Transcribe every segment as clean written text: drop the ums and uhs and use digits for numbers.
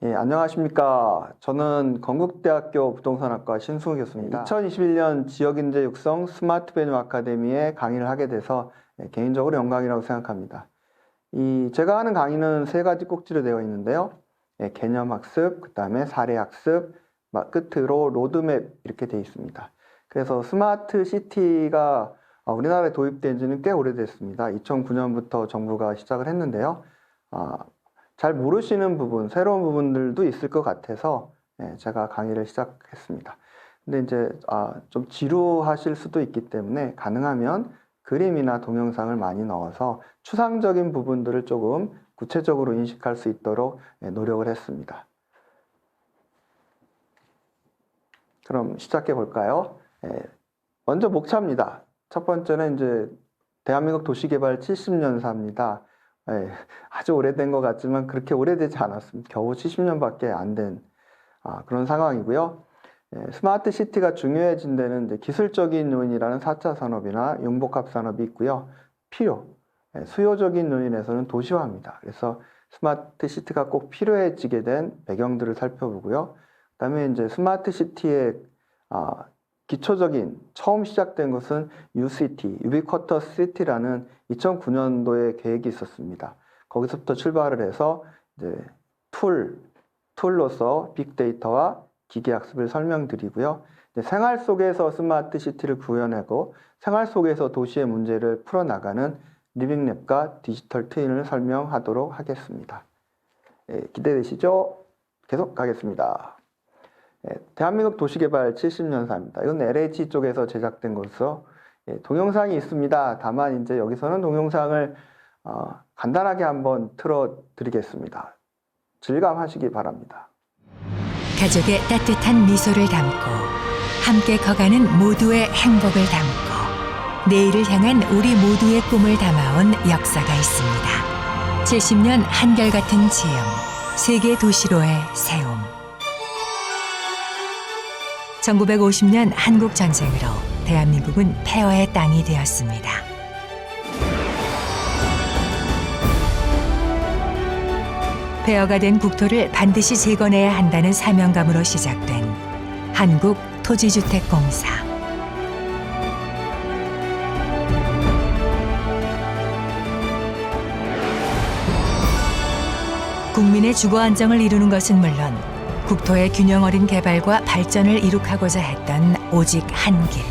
예, 안녕하십니까. 저는 건국대학교 부동산학과 신승우 교수입니다. 2021년 지역인재 육성 스마트 베뉴 아카데미에 강의를 하게 돼서 개인적으로 영광이라고 생각합니다. 제가 하는 강의는 세 가지 꼭지로 되어 있는데요. 개념학습, 그 다음에 사례학습, 끝으로 로드맵 이렇게 되어 있습니다. 그래서 스마트 시티가 우리나라에 도입된 지는 꽤 오래됐습니다. 2009년부터 정부가 시작을 했는데요. 잘 모르시는 부분, 새로운 부분들도 있을 것 같아서 제가 강의를 시작했습니다. 근데 이제 좀 지루하실 수도 있기 때문에 가능하면 그림이나 동영상을 많이 넣어서 추상적인 부분들을 조금 구체적으로 인식할 수 있도록 노력을 했습니다. 그럼 시작해 볼까요? 먼저 목차입니다. 첫 번째는 이제 대한민국 도시개발 70년사입니다. 아주 오래된 것 같지만 그렇게 오래되지 않았습니다. 겨우 70년밖에 안 된 그런 상황이고요. 스마트 시티가 중요해진 데는 이제 기술적인 요인이라는 4차 산업이나 융복합 산업이 있고요. 수요적인 요인에서는 도시화입니다. 그래서 스마트 시티가 꼭 필요해지게 된 배경들을 살펴보고요. 그다음에 이제 스마트 시티의 기초적인 처음 시작된 것은 UCT, 유비쿼터스 시티라는 2009년도에 계획이 있었습니다. 거기서부터 출발을 해서 이제 툴로서 빅데이터와 기계학습을 설명드리고요. 생활 속에서 스마트 시티를 구현하고 생활 속에서 도시의 문제를 풀어나가는 리빙랩과 디지털 트윈을 설명하도록 하겠습니다. 기대되시죠? 계속 가겠습니다. 대한민국 도시개발 70년사입니다. 이건 LH 쪽에서 제작된 것으로 동영상이 있습니다. 다만 이제 여기서는 동영상을 간단하게 한번 틀어 드리겠습니다. 즐감하시기 바랍니다. 가족의 따뜻한 미소를 담고 함께 커가는 모두의 행복을 담고 내일을 향한 우리 모두의 꿈을 담아온 역사가 있습니다. 70년 한결같은 지음, 세계 도시로의 세움. 1950년 한국전쟁으로 대한민국은 폐허의 땅이 되었습니다. 폐허가 된 국토를 반드시 재건해야 한다는 사명감으로 시작된 한국토지주택공사. 국민의 주거 안정을 이루는 것은 물론 국토의 균형 어린 개발과 발전을 이룩하고자 했던 오직 한 길.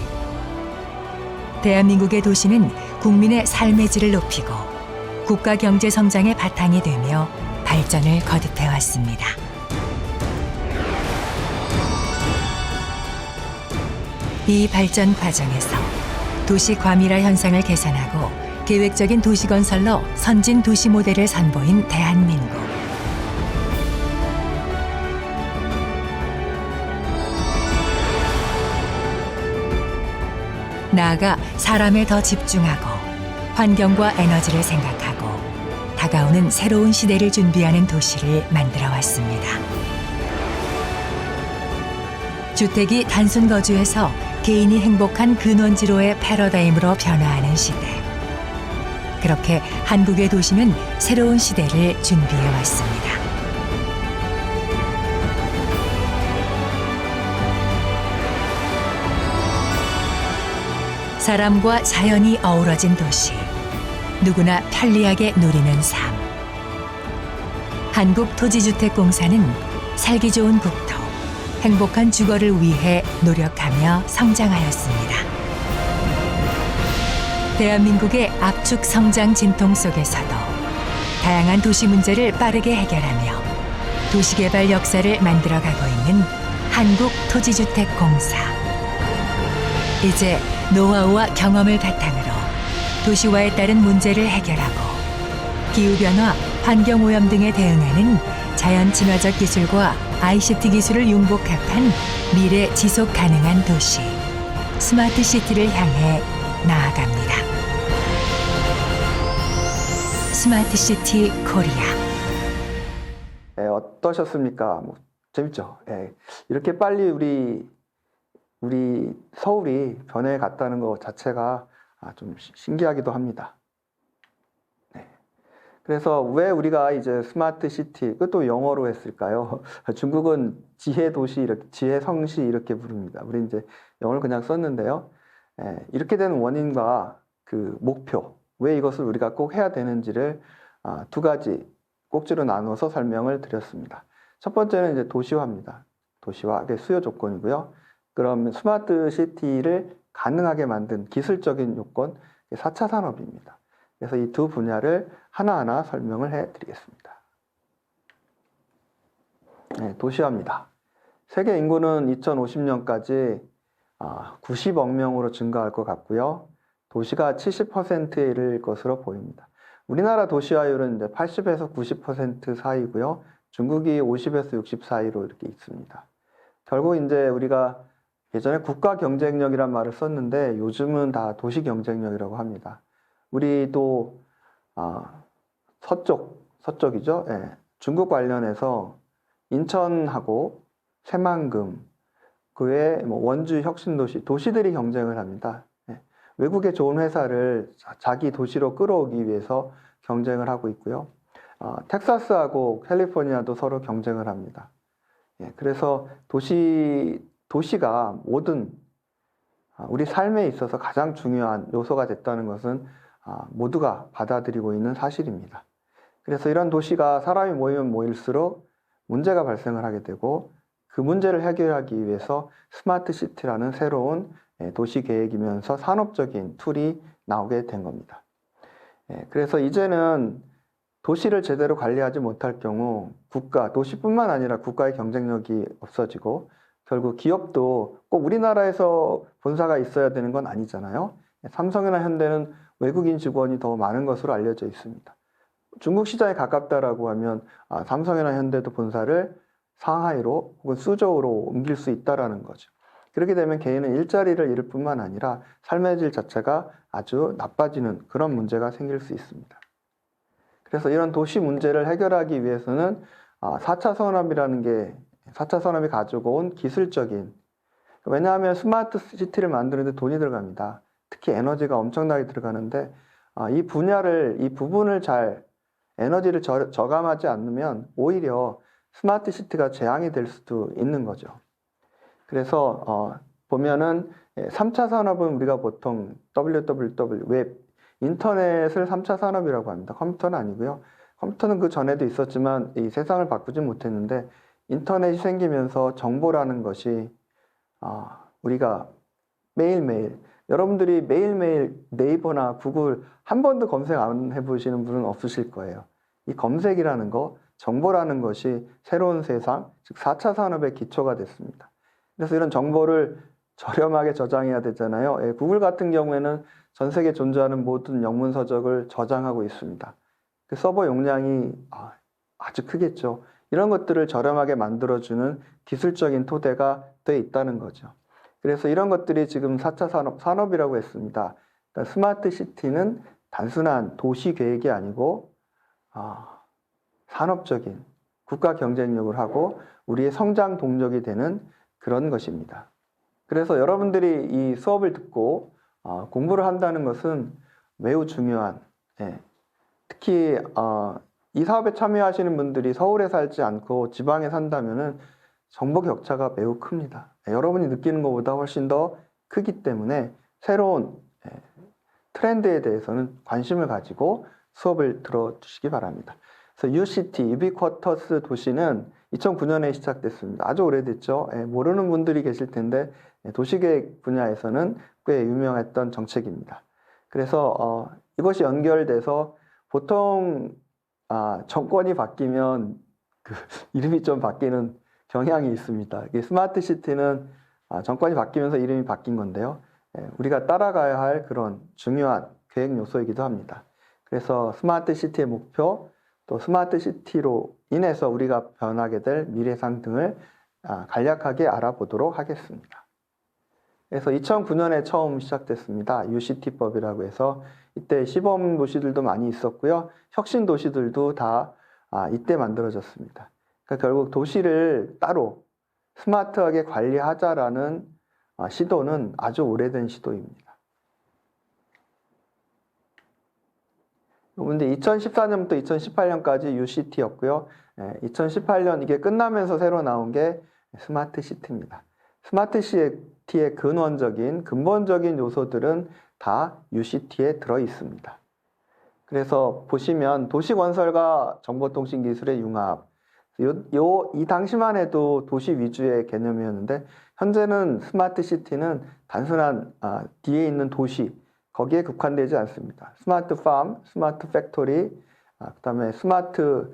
대한민국의 도시는 국민의 삶의 질을 높이고 국가 경제 성장의 바탕이 되며 발전을 거듭해 왔습니다. 이 발전 과정에서 도시 과밀화 현상을 개선하고 계획적인 도시 건설로 선진 도시 모델을 선보인 대한민국. 나아가 사람에 더 집중하고 환경과 에너지를 생각하고 다가오는 새로운 시대를 준비하는 도시를 만들어 왔습니다. 주택이 단순 거주에서 개인이 행복한 근원지로의 패러다임으로 변화하는 시대. 그렇게 한국의 도시는 새로운 시대를 준비해 왔습니다. 사람과 자연이 어우러진 도시. 누구나 편리하게 누리는 삶. 한국토지주택공사는 살기 좋은 국토, 행복한 주거를 위해 노력하며 성장하였습니다. 대한민국의 압축 성장 진통 속에서도 다양한 도시 문제를 빠르게 해결하며 도시개발 역사를 만들어가고 있는 한국토지주택공사. 이제 노하우와 경험을 바탕으로 도시화에 따른 문제를 해결하고 기후변화, 환경오염 등에 대응하는 자연 친화적 기술과 ICT 기술을 융복합한 미래 지속 가능한 도시, 스마트 시티를 향해 나아갑니다. 스마트 시티 코리아. 어떠셨습니까? 재밌죠? 이렇게 빨리 우리 서울이 변해 갔다는 것 자체가 좀 신기하기도 합니다. 그래서 왜 우리가 이제 스마트 시티, 그것도 영어로 했을까요? 중국은 지혜 도시, 이렇게, 지혜 성시 이렇게 부릅니다. 우리 이제 영어를 그냥 썼는데요. 이렇게 된 원인과 그 목표, 왜 이것을 우리가 꼭 해야 되는지를 두 가지 꼭지로 나눠서 설명을 드렸습니다. 첫 번째는 이제 도시화입니다. 도시화, 그게 수요 조건이고요. 그럼 스마트 시티를 가능하게 만든 기술적인 요건, 4차 산업입니다. 그래서 이 두 분야를 하나하나 설명을 해 드리겠습니다. 도시화입니다. 세계 인구는 2050년까지 90억 명으로 증가할 것 같고요. 도시가 70%에 이를 것으로 보입니다. 우리나라 도시화율은 이제 80에서 90% 사이고요. 중국이 50에서 60 사이로 이렇게 있습니다. 결국 이제 우리가 예전에 국가 경쟁력이란 말을 썼는데 요즘은 다 도시 경쟁력이라고 합니다. 우리도 서쪽이죠. 중국 관련해서 인천하고 새만금, 그 외에 원주 혁신도시, 도시들이 경쟁을 합니다. 외국의 좋은 회사를 자기 도시로 끌어오기 위해서 경쟁을 하고 있고요. 텍사스하고 캘리포니아도 서로 경쟁을 합니다. 그래서 도시가 모든 우리 삶에 있어서 가장 중요한 요소가 됐다는 것은 모두가 받아들이고 있는 사실입니다. 그래서 이런 도시가 사람이 모이면 모일수록 문제가 발생을 하게 되고 그 문제를 해결하기 위해서 스마트 시티라는 새로운 도시 계획이면서 산업적인 툴이 나오게 된 겁니다. 그래서 이제는 도시를 제대로 관리하지 못할 경우 도시뿐만 아니라 국가의 경쟁력이 없어지고 결국 기업도 꼭 우리나라에서 본사가 있어야 되는 건 아니잖아요. 삼성이나 현대는 외국인 직원이 더 많은 것으로 알려져 있습니다. 중국 시장에 가깝다라고 하면 삼성이나 현대도 본사를 상하이로 혹은 수저우로 옮길 수 있다라는 거죠. 그렇게 되면 개인은 일자리를 잃을 뿐만 아니라 삶의 질 자체가 아주 나빠지는 그런 문제가 생길 수 있습니다. 그래서 이런 도시 문제를 해결하기 위해서는 4차 산업이라는 게 4차 산업이 가지고 온 기술적인, 왜냐하면 스마트 시티를 만드는데 돈이 들어갑니다. 특히 에너지가 엄청나게 들어가는데 이 부분을 에너지를 저감하지 않으면 오히려 스마트 시티가 재앙이 될 수도 있는 거죠. 그래서 보면은 3차 산업은 우리가 보통 WWW, 웹, 인터넷을 3차 산업이라고 합니다. 컴퓨터는 아니고요. 컴퓨터는 그 전에도 있었지만 이 세상을 바꾸지 못했는데 인터넷이 생기면서 정보라는 것이 우리가 매일매일, 여러분들이 매일매일 네이버나 구글 한 번도 검색 안 해보시는 분은 없으실 거예요. 이 검색이라는 거, 정보라는 것이 새로운 세상, 즉 4차 산업의 기초가 됐습니다. 그래서 이런 정보를 저렴하게 저장해야 되잖아요. 구글 같은 경우에는 전 세계에 존재하는 모든 영문 서적을 저장하고 있습니다. 그 서버 용량이 아주 크겠죠. 이런 것들을 저렴하게 만들어주는 기술적인 토대가 돼 있다는 거죠. 그래서 이런 것들이 지금 4차 산업이라고 했습니다. 그러니까 스마트 시티는 단순한 도시 계획이 아니고 산업적인 국가 경쟁력을 하고 우리의 성장 동력이 되는 그런 것입니다. 그래서 여러분들이 이 수업을 듣고 공부를 한다는 것은 매우 중요한, 특히 이 사업에 참여하시는 분들이 서울에 살지 않고 지방에 산다면은 정보 격차가 매우 큽니다. 여러분이 느끼는 것보다 훨씬 더 크기 때문에 새로운 트렌드에 대해서는 관심을 가지고 수업을 들어주시기 바랍니다. 그래서 UCT, 유비쿼터스 도시는 2009년에 시작됐습니다. 아주 오래됐죠. 모르는 분들이 계실 텐데 도시계획 분야에서는 꽤 유명했던 정책입니다. 그래서 이것이 연결돼서 보통 정권이 바뀌면 그 이름이 좀 바뀌는 경향이 있습니다. 스마트 시티는 정권이 바뀌면서 이름이 바뀐 건데요. 우리가 따라가야 할 그런 중요한 계획 요소이기도 합니다. 그래서 스마트 시티의 목표, 또 스마트 시티로 인해서 우리가 변하게 될 미래상 등을 간략하게 알아보도록 하겠습니다. 그래서 2009년에 처음 시작됐습니다. UCT법이라고 해서 이때 시범 도시들도 많이 있었고요. 혁신 도시들도 다 이때 만들어졌습니다. 그러니까 결국 도시를 따로 스마트하게 관리하자라는 시도는 아주 오래된 시도입니다. 근데 2014년부터 2018년까지 UCT였고요. 2018년 이게 끝나면서 새로 나온 게 스마트 시티입니다. 스마트 시티의 근본적인 요소들은 다 UCT에 들어 있습니다. 그래서 보시면 도시 건설과 정보통신 기술의 융합, 이 당시만 해도 도시 위주의 개념이었는데 현재는 스마트 시티는 단순한 뒤에 있는 도시 거기에 국한되지 않습니다. 스마트 팜, 스마트 팩토리, 그다음에 스마트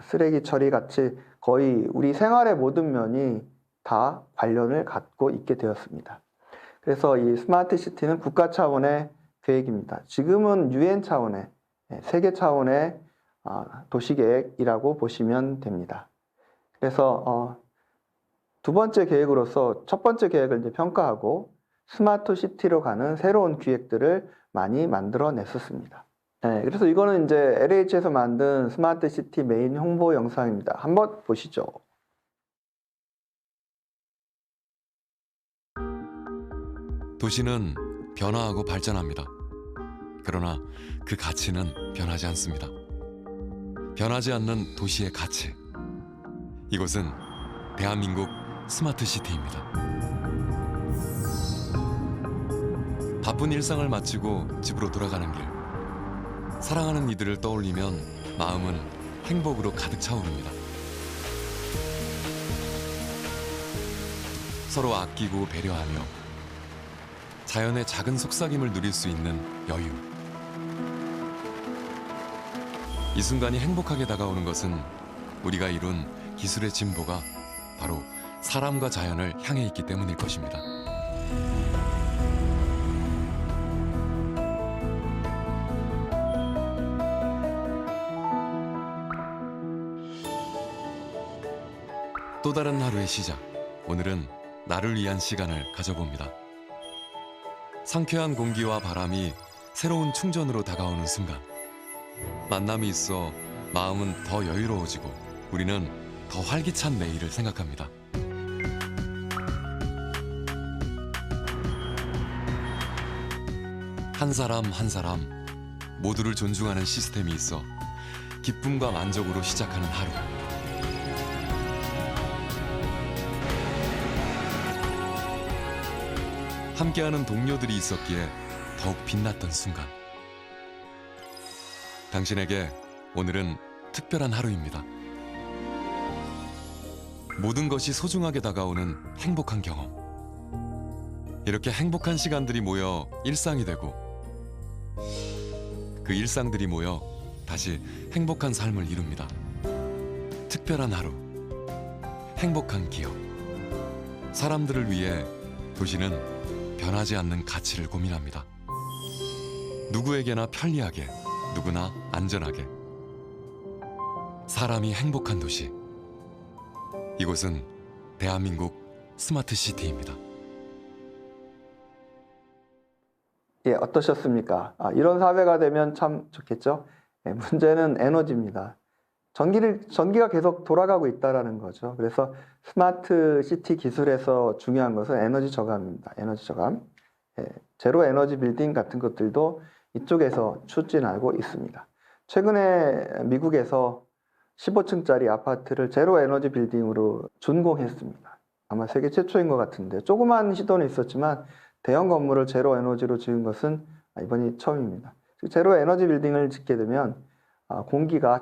쓰레기 처리 같이 거의 우리 생활의 모든 면이 다 관련을 갖고 있게 되었습니다. 그래서 이 스마트 시티는 국가 차원의 계획입니다. 지금은 UN 차원의 세계 차원의 도시계획이라고 보시면 됩니다. 그래서 두 번째 계획으로서 첫 번째 계획을 이제 평가하고 스마트 시티로 가는 새로운 기획들을 많이 만들어냈었습니다. 그래서 이거는 이제 LH에서 만든 스마트 시티 메인 홍보 영상입니다. 한번 보시죠. 도시는 변화하고 발전합니다. 그러나 그 가치는 변하지 않습니다. 변하지 않는 도시의 가치. 이곳은 대한민국 스마트 시티입니다. 바쁜 일상을 마치고 집으로 돌아가는 길. 사랑하는 이들을 떠올리면 마음은 행복으로 가득 차오릅니다. 서로 아끼고 배려하며 자연의 작은 속삭임을 누릴 수 있는 여유. 이 순간이 행복하게 다가오는 것은 우리가 이룬 기술의 진보가 바로 사람과 자연을 향해 있기 때문일 것입니다. 또 다른 하루의 시작. 오늘은 나를 위한 시간을 가져봅니다. 상쾌한 공기와 바람이 새로운 충전으로 다가오는 순간. 만남이 있어 마음은 더 여유로워지고 우리는 더 활기찬 내일을 생각합니다. 한 사람 한 사람 모두를 존중하는 시스템이 있어 기쁨과 만족으로 시작하는 하루. 함께하는 동료들이 있었기에 더욱 빛났던 순간. 당신에게 오늘은 특별한 하루입니다. 모든 것이 소중하게 다가오는 행복한 경험. 이렇게 행복한 시간들이 모여 일상이 되고 그 일상들이 모여 다시 행복한 삶을 이룹니다. 특별한 하루, 행복한 기억. 사람들을 위해 도시는 변하지 않는 가치를 고민합니다. 누구에게나 편리하게, 누구나 안전하게. 사람이 행복한 도시. 이곳은 대한민국 스마트 시티입니다. 예, 어떠셨습니까? 이런 사회가 되면 참 좋겠죠? 문제는 에너지입니다. 전기가 계속 돌아가고 있다는 거죠. 그래서 스마트 시티 기술에서 중요한 것은 에너지 저감입니다. 에너지 저감. 제로 에너지 빌딩 같은 것들도 이쪽에서 추진하고 있습니다. 최근에 미국에서 15층짜리 아파트를 제로 에너지 빌딩으로 준공했습니다. 아마 세계 최초인 것 같은데 조그만 시도는 있었지만 대형 건물을 제로 에너지로 지은 것은 이번이 처음입니다. 제로 에너지 빌딩을 짓게 되면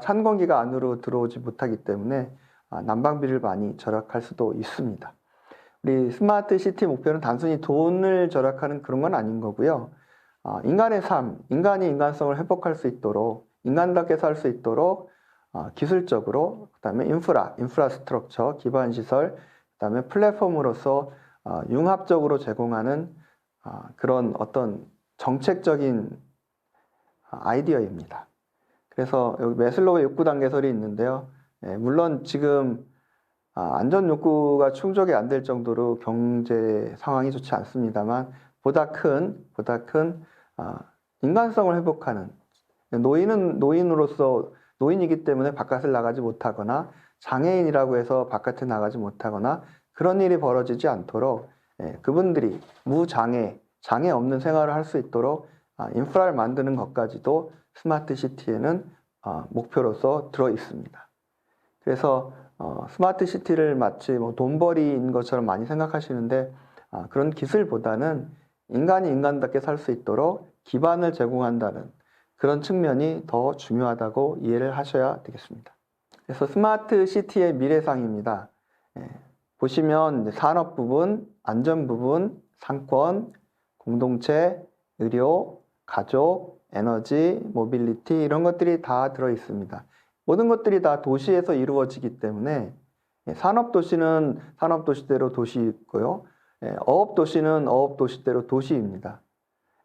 찬 공기가 안으로 들어오지 못하기 때문에 난방비를 많이 절약할 수도 있습니다. 우리 스마트 시티 목표는 단순히 돈을 절약하는 그런 건 아닌 거고요. 인간의 삶, 인간이 인간성을 회복할 수 있도록, 인간답게 살 수 있도록 기술적으로, 그다음에 인프라스트럭처, 기반 시설, 그다음에 플랫폼으로서 융합적으로 제공하는 그런 어떤 정책적인 아이디어입니다. 그래서 여기 매슬로우의 욕구 단계설이 있는데요. 물론 지금 안전 욕구가 충족이 안 될 정도로 경제 상황이 좋지 않습니다만 보다 큰 인간성을 회복하는, 노인은 노인이기 때문에 바깥을 나가지 못하거나 장애인이라고 해서 바깥에 나가지 못하거나 그런 일이 벌어지지 않도록 그분들이 장애 없는 생활을 할 수 있도록 인프라를 만드는 것까지도 스마트 시티에는 목표로서 들어 있습니다. 그래서 스마트 시티를 마치 뭐 돈벌이인 것처럼 많이 생각하시는데 그런 기술보다는 인간이 인간답게 살 수 있도록 기반을 제공한다는 그런 측면이 더 중요하다고 이해를 하셔야 되겠습니다. 그래서 스마트 시티의 미래상입니다. 보시면 산업 부분, 안전 부분, 상권, 공동체, 의료, 가족, 에너지, 모빌리티 이런 것들이 다 들어 있습니다. 모든 것들이 다 도시에서 이루어지기 때문에 산업도시는 산업도시대로 도시이고요. 어업도시는 어업도시대로 도시입니다.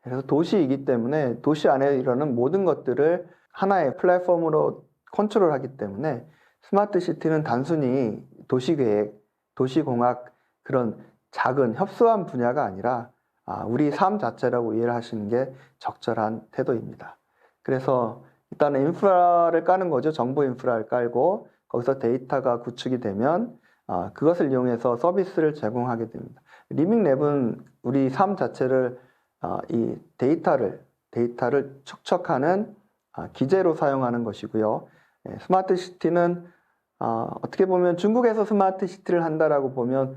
그래서 도시이기 때문에 도시 안에 일어나는 모든 것들을 하나의 플랫폼으로 컨트롤하기 때문에 스마트 시티는 단순히 도시계획, 도시공학 그런 작은 협소한 분야가 아니라 우리 삶 자체라고 이해를 하시는 게 적절한 태도입니다. 그래서 일단은 인프라를 까는 거죠. 정보 인프라를 깔고 거기서 데이터가 구축이 되면 그것을 이용해서 서비스를 제공하게 됩니다. 리밍랩은 우리 삶 자체를 이 데이터를 축적하는 기재로 사용하는 것이고요. 스마트 시티는 어떻게 보면 중국에서 스마트 시티를 한다라고 보면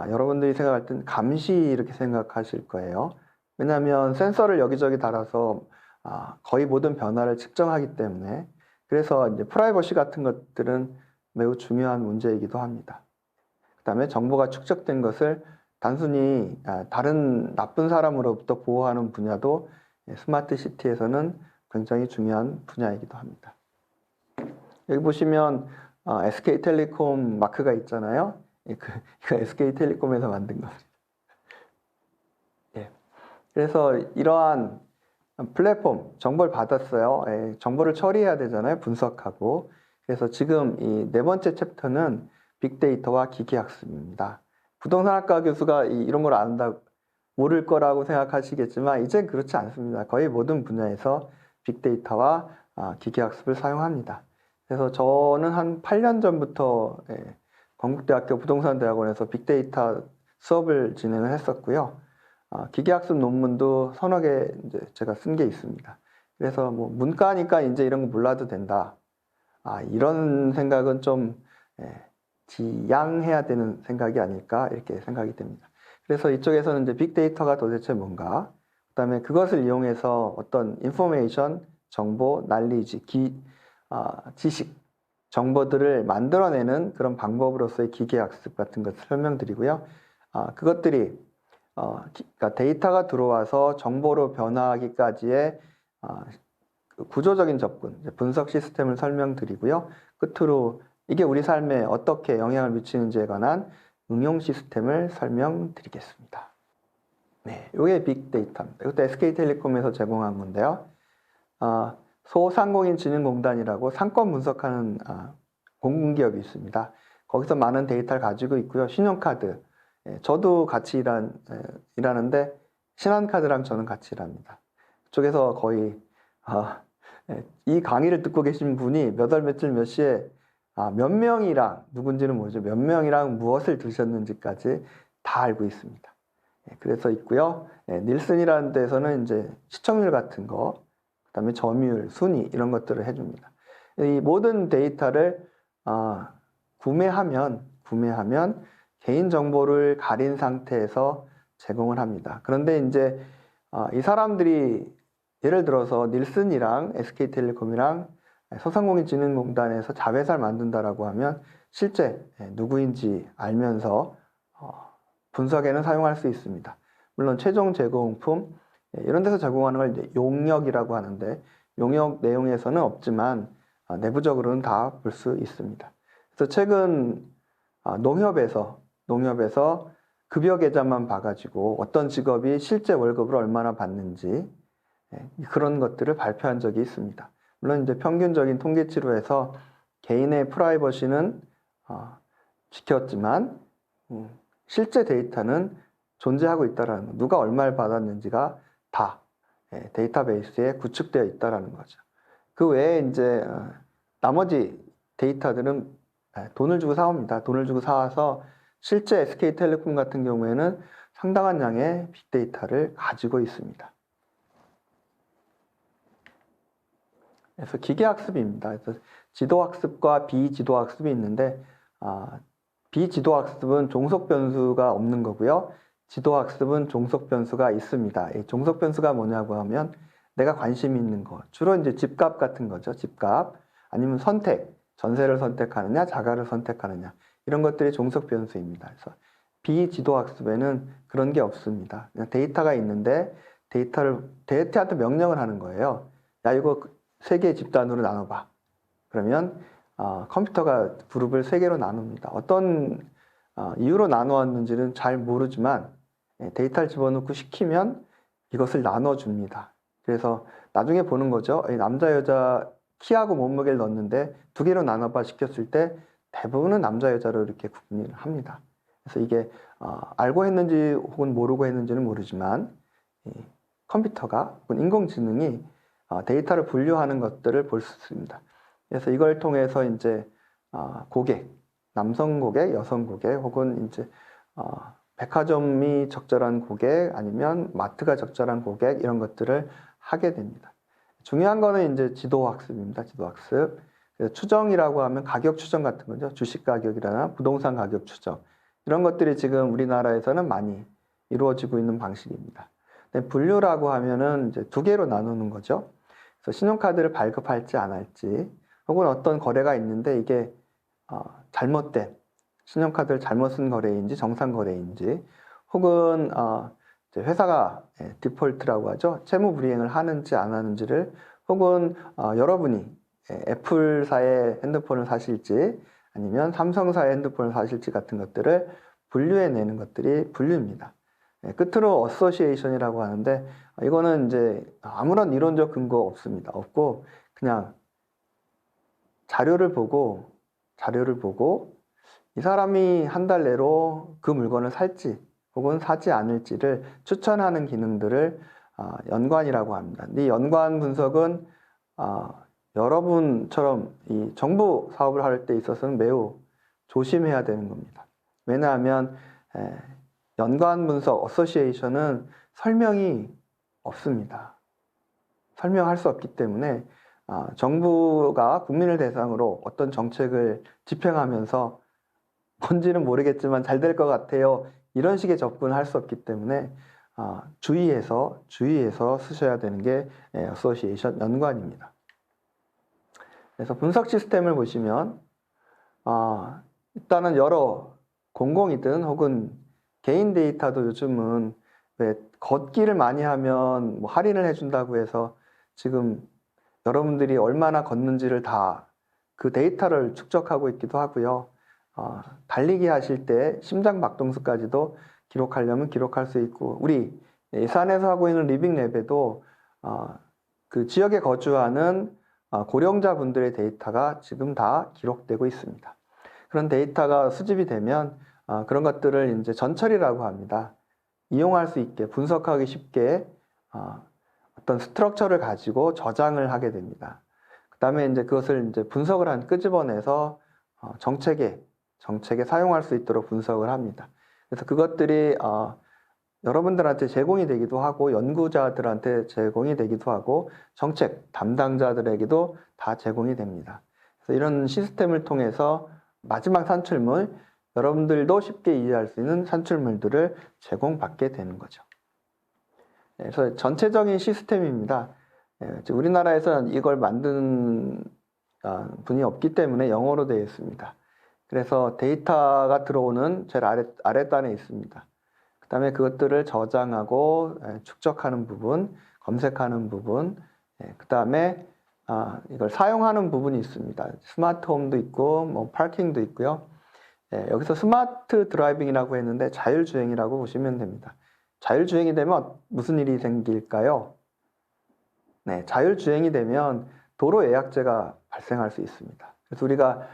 여러분들이 생각할 땐 감시 이렇게 생각하실 거예요. 왜냐하면 센서를 여기저기 달아서 거의 모든 변화를 측정하기 때문에 그래서 이제 프라이버시 같은 것들은 매우 중요한 문제이기도 합니다. 그 다음에 정보가 축적된 것을 단순히 다른 나쁜 사람으로부터 보호하는 분야도 스마트 시티에서는 굉장히 중요한 분야이기도 합니다. 여기 보시면 SK텔레콤 마크가 있잖아요. 이거 SK텔레콤에서 만든 겁니다. 예. 그래서 이러한 플랫폼, 정보를 받았어요. 정보를 처리해야 되잖아요. 분석하고. 그래서 지금 이 네 번째 챕터는 빅데이터와 기계학습입니다. 부동산학과 교수가 이런 걸 안다, 모를 거라고 생각하시겠지만 이젠 그렇지 않습니다. 거의 모든 분야에서 빅데이터와 기계학습을 사용합니다. 그래서 저는 한 8년 전부터 건국대학교 부동산대학원에서 빅데이터 수업을 진행을 했었고요. 기계학습 논문도 서너 개 이제 제가 쓴 게 있습니다. 그래서 뭐 문과니까 이제 이런 거 몰라도 된다. 이런 생각은 좀 지양해야 되는 생각이 아닐까 이렇게 생각이 됩니다. 그래서 이쪽에서는 이제 빅데이터가 도대체 뭔가, 그다음에 그것을 이용해서 어떤 인포메이션, 정보, 날리지, 지식, 정보들을 만들어내는 그런 방법으로서의 기계학습 같은 것을 설명드리고요. 그것들이 그러니까 데이터가 들어와서 정보로 변화하기까지의 구조적인 접근, 분석 시스템을 설명드리고요. 끝으로 이게 우리 삶에 어떻게 영향을 미치는지에 관한 응용 시스템을 설명드리겠습니다. 네, 이게 빅데이터입니다. 이것도 SK텔레콤에서 제공한 건데요. 소상공인진흥공단이라고 상권 분석하는 공공기업이 있습니다. 거기서 많은 데이터를 가지고 있고요. 신용카드, 저도 같이 일하는데 신한카드랑 저는 같이 일합니다. 그쪽에서 거의 이 강의를 듣고 계신 분이 몇 월 며칠 몇 시에 몇 명이랑 누군지는 모르죠. 몇 명이랑 무엇을 드셨는지까지 다 알고 있습니다. 그래서 있고요. 닐슨이라는 데서는 이제 시청률 같은 거, 그다음에 점유율, 순위 이런 것들을 해줍니다. 이 모든 데이터를 구매하면 개인 정보를 가린 상태에서 제공을 합니다. 그런데 이제 이 사람들이 예를 들어서 닐슨이랑 SK텔레콤이랑 소상공인진흥공단에서 자회사를 만든다라고 하면 실제 누구인지 알면서 분석에는 사용할 수 있습니다. 물론 최종 제공품 이런 데서 제공하는 걸 이제 용역이라고 하는데 용역 내용에서는 없지만 내부적으로는 다 볼 수 있습니다. 그래서 최근 농협에서 급여 계좌만 봐가지고 어떤 직업이 실제 월급을 얼마나 받는지 그런 것들을 발표한 적이 있습니다. 물론 이제 평균적인 통계치로 해서 개인의 프라이버시는 지켰지만 실제 데이터는 존재하고 있다라는 거, 누가 얼마를 받았는지가 다 데이터베이스에 구축되어 있다라는 거죠. 그 외에 이제 나머지 데이터들은 돈을 주고 사옵니다. 돈을 주고 사와서 실제 SK텔레콤 같은 경우에는 상당한 양의 빅데이터를 가지고 있습니다. 그래서 기계학습입니다. 그래서 지도학습과 비지도학습이 있는데 비지도학습은 종속 변수가 없는 거고요. 지도학습은 종속 변수가 있습니다. 이 종속 변수가 뭐냐고 하면 내가 관심 있는 거, 주로 이제 집값 같은 거죠. 집값 아니면 선택, 전세를 선택하느냐, 자가를 선택하느냐 이런 것들이 종속 변수입니다. 그래서 비지도학습에는 그런 게 없습니다. 그냥 데이터가 있는데 데이터한테 명령을 하는 거예요. 야, 이거 3개의 집단으로 나눠봐. 그러면 컴퓨터가 그룹을 3개로 나눕니다. 어떤 이유로 나누었는지는 잘 모르지만 데이터를 집어넣고 시키면 이것을 나눠줍니다. 그래서 나중에 보는 거죠. 남자, 여자 키하고 몸무게를 넣었는데 2개로 나눠봐 시켰을 때 대부분은 남자, 여자로 이렇게 구분을 합니다. 그래서 이게 알고 했는지 혹은 모르고 했는지는 모르지만 컴퓨터가 혹은 인공지능이 데이터를 분류하는 것들을 볼 수 있습니다. 그래서 이걸 통해서 이제 고객, 남성 고객, 여성 고객, 혹은 이제 백화점이 적절한 고객, 아니면 마트가 적절한 고객 이런 것들을 하게 됩니다. 중요한 거는 이제 지도학습입니다. 지도학습. 그래서 추정이라고 하면 가격 추정 같은 거죠. 주식 가격이나 부동산 가격 추정 이런 것들이 지금 우리나라에서는 많이 이루어지고 있는 방식입니다. 근데 분류라고 하면은 이제 2개로 나누는 거죠. 그래서 신용카드를 발급할지 안 할지, 혹은 어떤 거래가 있는데 이게 잘못된 신용카드를 잘못 쓴 거래인지 정상 거래인지, 혹은 이제 회사가 디폴트라고 하죠. 채무 불이행을 하는지 안 하는지를, 혹은 여러분이 애플사의 핸드폰을 사실지 아니면 삼성사의 핸드폰을 사실지 같은 것들을 분류해내는 것들이 분류입니다. 끝으로 어소시에이션이라고 하는데 이거는 이제 아무런 이론적 근거 없습니다. 없고 그냥 자료를 보고 이 사람이 한 달 내로 그 물건을 살지 혹은 사지 않을지를 추천하는 기능들을 연관이라고 합니다. 이 연관 분석은 여러분처럼 이 정부 사업을 할 때 있어서는 매우 조심해야 되는 겁니다. 왜냐하면 연관 분석, 어소시에이션은 설명이 없습니다. 설명할 수 없기 때문에 정부가 국민을 대상으로 어떤 정책을 집행하면서 뭔지는 모르겠지만 잘 될 것 같아요. 이런 식의 접근을 할 수 없기 때문에 주의해서 쓰셔야 되는 게 어소시에이션 연관입니다. 그래서 분석 시스템을 보시면 일단은 여러 공공이든 혹은 개인 데이터도 요즘은 왜 걷기를 많이 하면 뭐 할인을 해준다고 해서 지금 여러분들이 얼마나 걷는지를 다 그 데이터를 축적하고 있기도 하고요. 달리기 하실 때 심장 박동수까지도 기록하려면 기록할 수 있고, 우리 예산에서 하고 있는 리빙랩에도 그 지역에 거주하는 고령자분들의 데이터가 지금 다 기록되고 있습니다. 그런 데이터가 수집이 되면 그런 것들을 이제 전처리라고 합니다. 이용할 수 있게, 분석하기 쉽게 어떤 스트럭처를 가지고 저장을 하게 됩니다. 그 다음에 이제 그것을 이제 분석을 끄집어내서 정책에 사용할 수 있도록 분석을 합니다. 그래서 그것들이 여러분들한테 제공이 되기도 하고, 연구자들한테 제공이 되기도 하고, 정책 담당자들에게도 다 제공이 됩니다. 그래서 이런 시스템을 통해서 마지막 산출물, 여러분들도 쉽게 이해할 수 있는 산출물들을 제공받게 되는 거죠. 그래서 전체적인 시스템입니다. 우리나라에서는 이걸 만든 분이 없기 때문에 영어로 되어 있습니다. 그래서 데이터가 들어오는 제일 아랫단에 있습니다. 그 다음에 그것들을 저장하고 축적하는 부분, 검색하는 부분, 그 다음에 이걸 사용하는 부분이 있습니다. 스마트 홈도 있고, 뭐 파킹도 있고요. 여기서 스마트 드라이빙이라고 했는데 자율주행이라고 보시면 됩니다. 자율주행이 되면 무슨 일이 생길까요? 네, 자율주행이 되면 도로 예약제가 발생할 수 있습니다. 그래서 우리가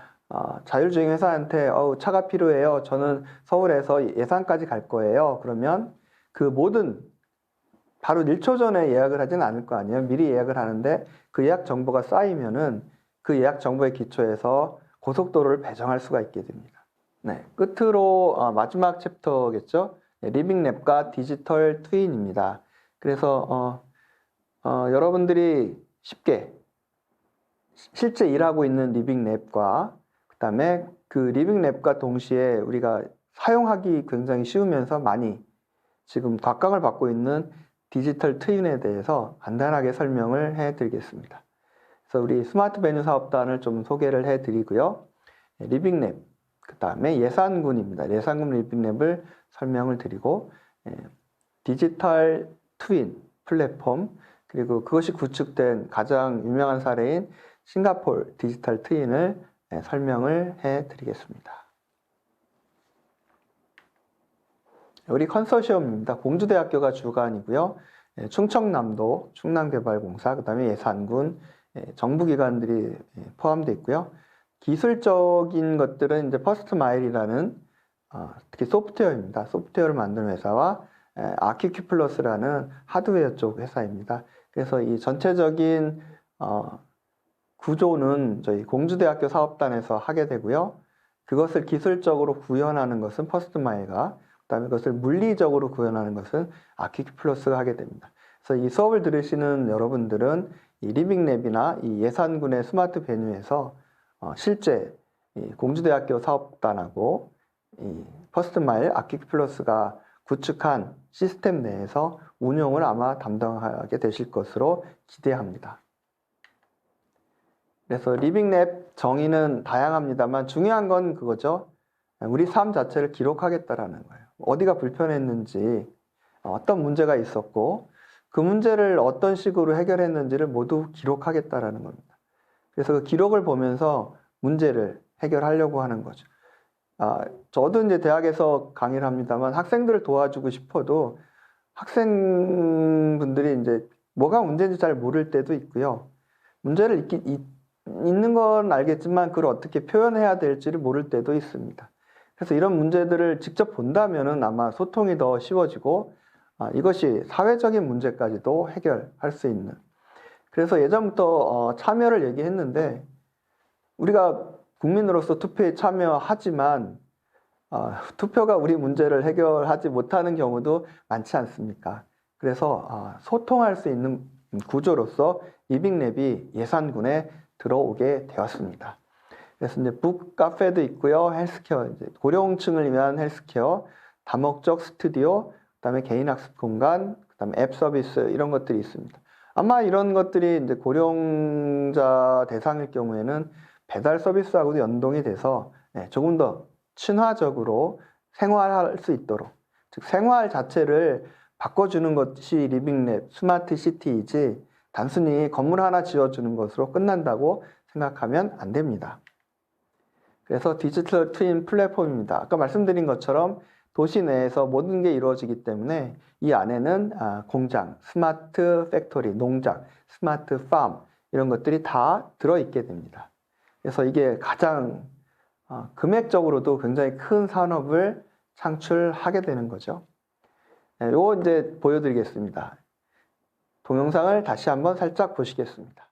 자율주행 회사한테 차가 필요해요. 저는 서울에서 예산까지 갈 거예요. 그러면 그 모든 바로 1초 전에 예약을 하지는 않을 거 아니에요. 미리 예약을 하는데 그 예약 정보가 쌓이면은 그 예약 정보에 기초해서 고속도로를 배정할 수가 있게 됩니다. 네, 끝으로 마지막 챕터겠죠. 리빙랩과 디지털 트윈입니다. 그래서 여러분들이 쉽게 실제 일하고 있는 리빙랩과 그다음에 그 리빙랩과 동시에 우리가 사용하기 굉장히 쉬우면서 많이 지금 각광을 받고 있는 디지털 트윈에 대해서 간단하게 설명을 해드리겠습니다. 그래서 우리 스마트 베뉴 사업단을 좀 소개를 해드리고요. 리빙랩, 그 다음에 예산군입니다. 예산군 리빙랩을 설명을 드리고 디지털 트윈 플랫폼, 그리고 그것이 구축된 가장 유명한 사례인 싱가포르 디지털 트윈을 설명을 해드리겠습니다. 우리 컨소시엄입니다. 공주대학교가 주관이고요. 충청남도 충남개발공사, 그 다음에 예산군, 정부기관들이 포함되어 있고요. 기술적인 것들은 이제 퍼스트 마일이라는 특히 소프트웨어입니다. 소프트웨어를 만드는 회사와 아키큐 플러스라는 하드웨어 쪽 회사입니다. 그래서 이 전체적인 구조는 저희 공주대학교 사업단에서 하게 되고요. 그것을 기술적으로 구현하는 것은 퍼스트 마일과 그다음에 그것을 물리적으로 구현하는 것은 아키큐 플러스가 하게 됩니다. 그래서 이 수업을 들으시는 여러분들은 이 리빙랩이나 이 예산군의 스마트 베뉴에서 실제 이 공주대학교 사업단하고 이 퍼스트 마일 아키큐 플러스가 구축한 시스템 내에서 운영을 아마 담당하게 되실 것으로 기대합니다. 그래서 리빙랩 정의는 다양합니다만 중요한 건 그거죠. 우리 삶 자체를 기록하겠다라는 거예요. 어디가 불편했는지, 어떤 문제가 있었고 그 문제를 어떤 식으로 해결했는지를 모두 기록하겠다라는 겁니다. 그래서 그 기록을 보면서 문제를 해결하려고 하는 거죠. 저도 이제 대학에서 강의를 합니다만 학생들을 도와주고 싶어도 학생분들이 이제 뭐가 문제인지 잘 모를 때도 있고요. 문제를 있는 건 알겠지만 그걸 어떻게 표현해야 될지를 모를 때도 있습니다. 그래서 이런 문제들을 직접 본다면은 아마 소통이 더 쉬워지고 이것이 사회적인 문제까지도 해결할 수 있는. 그래서 예전부터 참여를 얘기했는데 우리가 국민으로서 투표에 참여하지만 투표가 우리 문제를 해결하지 못하는 경우도 많지 않습니까? 그래서 소통할 수 있는 구조로서 리빙랩이 예산군에 들어오게 되었습니다. 그래서 이제 북 카페도 있고요, 헬스케어, 이제 고령층을 위한 헬스케어, 다목적 스튜디오, 그다음에 개인 학습 공간, 그다음에 앱 서비스 이런 것들이 있습니다. 아마 이런 것들이 이제 고령자 대상일 경우에는 배달 서비스하고도 연동이 돼서 조금 더 친화적으로 생활할 수 있도록, 즉 생활 자체를 바꿔주는 것이 리빙랩 스마트 시티이지 단순히 건물 하나 지어주는 것으로 끝난다고 생각하면 안 됩니다. 그래서 디지털 트윈 플랫폼입니다. 아까 말씀드린 것처럼 도시 내에서 모든 게 이루어지기 때문에 이 안에는 공장, 스마트 팩토리, 농장, 스마트 팜 이런 것들이 다 들어있게 됩니다. 그래서 이게 가장 금액적으로도 굉장히 큰 산업을 창출하게 되는 거죠. 요거 이제 보여드리겠습니다. 동영상을 다시 한번 살짝 보시겠습니다.